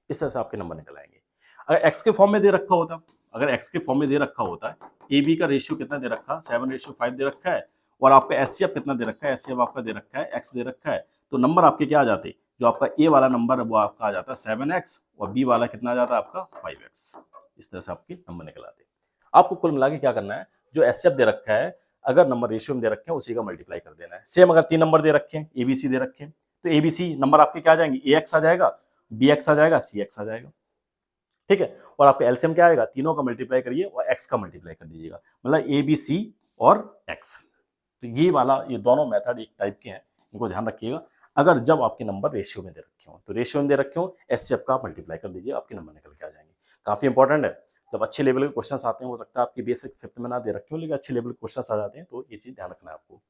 A: इस तरह से आपके नंबर निकल आएंगे। अगर एक्स के फॉर्म में दे रखा होता, अगर एक्स के फॉर्म में दे रखा होता है, ए बी का रेशियो कितना दे रखा, 7:5 दे रखा है, और आपका एचसीएफ कितना दे रखा है, एचसीएफ आपका दे रखा है एक्स दे रखा है, तो नंबर आपके क्या आ जाते, जो आपका ए वाला नंबर है वो आपका आ जाता है 7x और बी वाला कितना आ जाता है आपका 5x। इस तरह से आपके नंबर निकल आते हैं। आपको कुल मिला के क्या करना है, जो एचसीएफ दे रखा है, अगर नंबर रेशियो में दे रखे हैं उसी का मल्टीप्लाई कर देना है। सेम अगर 3 नंबर दे रखे हैं, एबीसी दे रखे हैं, तो एबीसी नंबर आपके क्या आ जाएंगे, ए एक्स आ जाएगा, बी एक्स आ जाएगा, सी एक्स आ जाएगा, ठीक है, और आपका एलसीएम क्या आएगा, तीनों का मल्टीप्लाई करिए और एक्स का मल्टीप्लाई कर दीजिएगा, मतलब ए बी सी और एक्स। तो ये वाला, ये दोनों मेथड एक टाइप के हैं, इनको ध्यान रखिएगा। अगर जब आपके नंबर रेशियो में दे रखे हो, तो रेशियो में दे रखे हो, एचसीएफ का मल्टीप्लाई कर दीजिए, आपके नंबर निकल के आ जाएंगे। काफी इंपॉर्टेंट है, जब अच्छे लेवल के क्वेश्चन आते हैं, हो सकता है आपकी बेसिक 5th में ना दे रखे हो, लेकिन अच्छे लेवल के क्वेश्चन आ जाते हैं, तो ये चीज ध्यान रखना है आपको।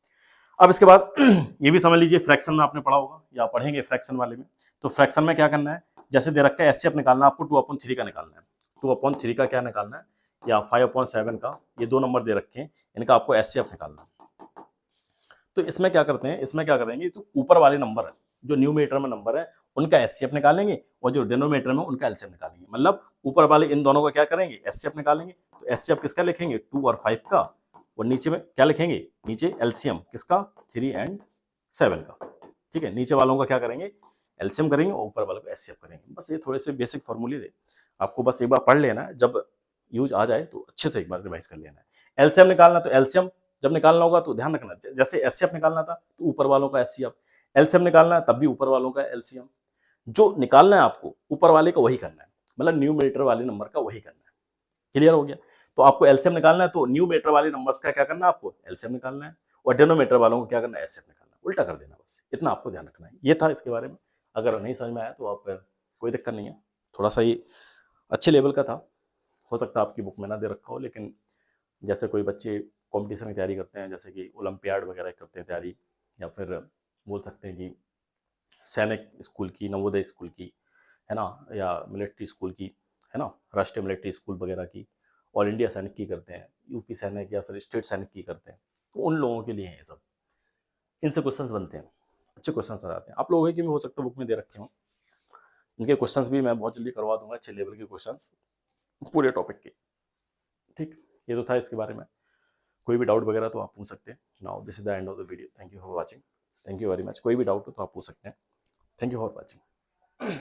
A: अब इसके बाद ये भी समझ लीजिए, फ्रैक्शन में आपने पढ़ा होगा या पढ़ेंगे फ्रैक्शन वाले में। तो फ्रैक्शन में क्या करना है, जैसे दे रखा है एचसीएफ निकालना है आपको 2/3 का निकालना है। 2/3 का क्या निकालना है, या 5/7 का, ये 2 नंबर दे रखे हैं, इनका आपको एचसीएफ निकालना है। तो इसमें क्या करते हैं, इसमें क्या करेंगे, तो ऊपर वाले नंबर है जो न्यूमरेटर में नंबर है उनका एचसीएफ निकालेंगे और जो डिनोमिनेटर में उनका एलसीएम निकालेंगे। मतलब ऊपर वाले इन दोनों का क्या करेंगे, एचसीएफ निकालेंगे। तो एचसीएफ किसका लिखेंगे, 2 और 5 का, और नीचे में क्या लिखेंगे, नीचे एलसीएम किसका, 3 और 7 का। ठीक है, नीचे वालों का क्या करेंगे, एलसीएम करेंगे और ऊपर वालों को एचसीएफ करेंगे। बस ये थोड़े से बेसिक फॉर्मूले थे, आपको बस एक बार पढ़ लेना है, जब यूज आ जाए तो अच्छे से एक बार रिवाइज कर लेना है। एलसीएम निकालना, तो एलसीएम जब निकालना होगा तो ध्यान रखना, जैसे एचसीएफ निकालना था तो ऊपर वालों का एचसीएफ, एलसीएम निकालना है तब भी ऊपर वालों का एलसीएम। जो निकालना है आपको ऊपर वाले का वही करना है, मतलब न्यूमरेटर वाले नंबर का वही करना है। क्लियर हो गया। तो आपको एलसीएम निकालना है तो न्यूमरेटर वाले नंबर्स का क्या करना है, आपको एलसीएम निकालना है, और डिनोमिनेटर वालों को क्या करना है, एचसीएफ निकालना है। उल्टा कर देना, बस इतना आपको ध्यान रखना है। ये था इसके बारे में। अगर नहीं समझ में आया तो आप, कोई दिक्कत नहीं है, थोड़ा सा ये अच्छे लेवल का था, हो सकता है आपकी बुक में ना दे रखा हो, लेकिन जैसे कोई बच्चे कॉम्पिटिशन की तैयारी करते हैं, जैसे कि ओलंपियाड वगैरह करते हैं तैयारी, या फिर बोल सकते हैं कि सैनिक स्कूल की, नवोदय स्कूल की, है ना, या मिलिट्री स्कूल की, है ना, राष्ट्रीय मिलिट्री स्कूल वगैरह की, ऑल इंडिया सैनिक की करते हैं, यूपी सैनिक या फिर स्टेट सैनिक की करते हैं, तो उन लोगों के लिए है ये सब। इनसे क्वेश्चंस बनते हैं, अच्छे क्वेश्चंस आ जाते हैं। आप लोगों के भी हो सकता है बुक में दे रखे हों, इनके क्वेश्चंस भी मैं बहुत जल्दी करवा दूंगा, अच्छे लेवल के क्वेश्चंस पूरे टॉपिक के। ठीक, ये तो था इसके बारे में। कोई भी डाउट वगैरह तो आप पूछ सकते हैं। Now this is the end of the video, thank you for watching, thank you very much. कोई भी डाउट हो तो आप पूछ सकते हैं। Thank you for watching.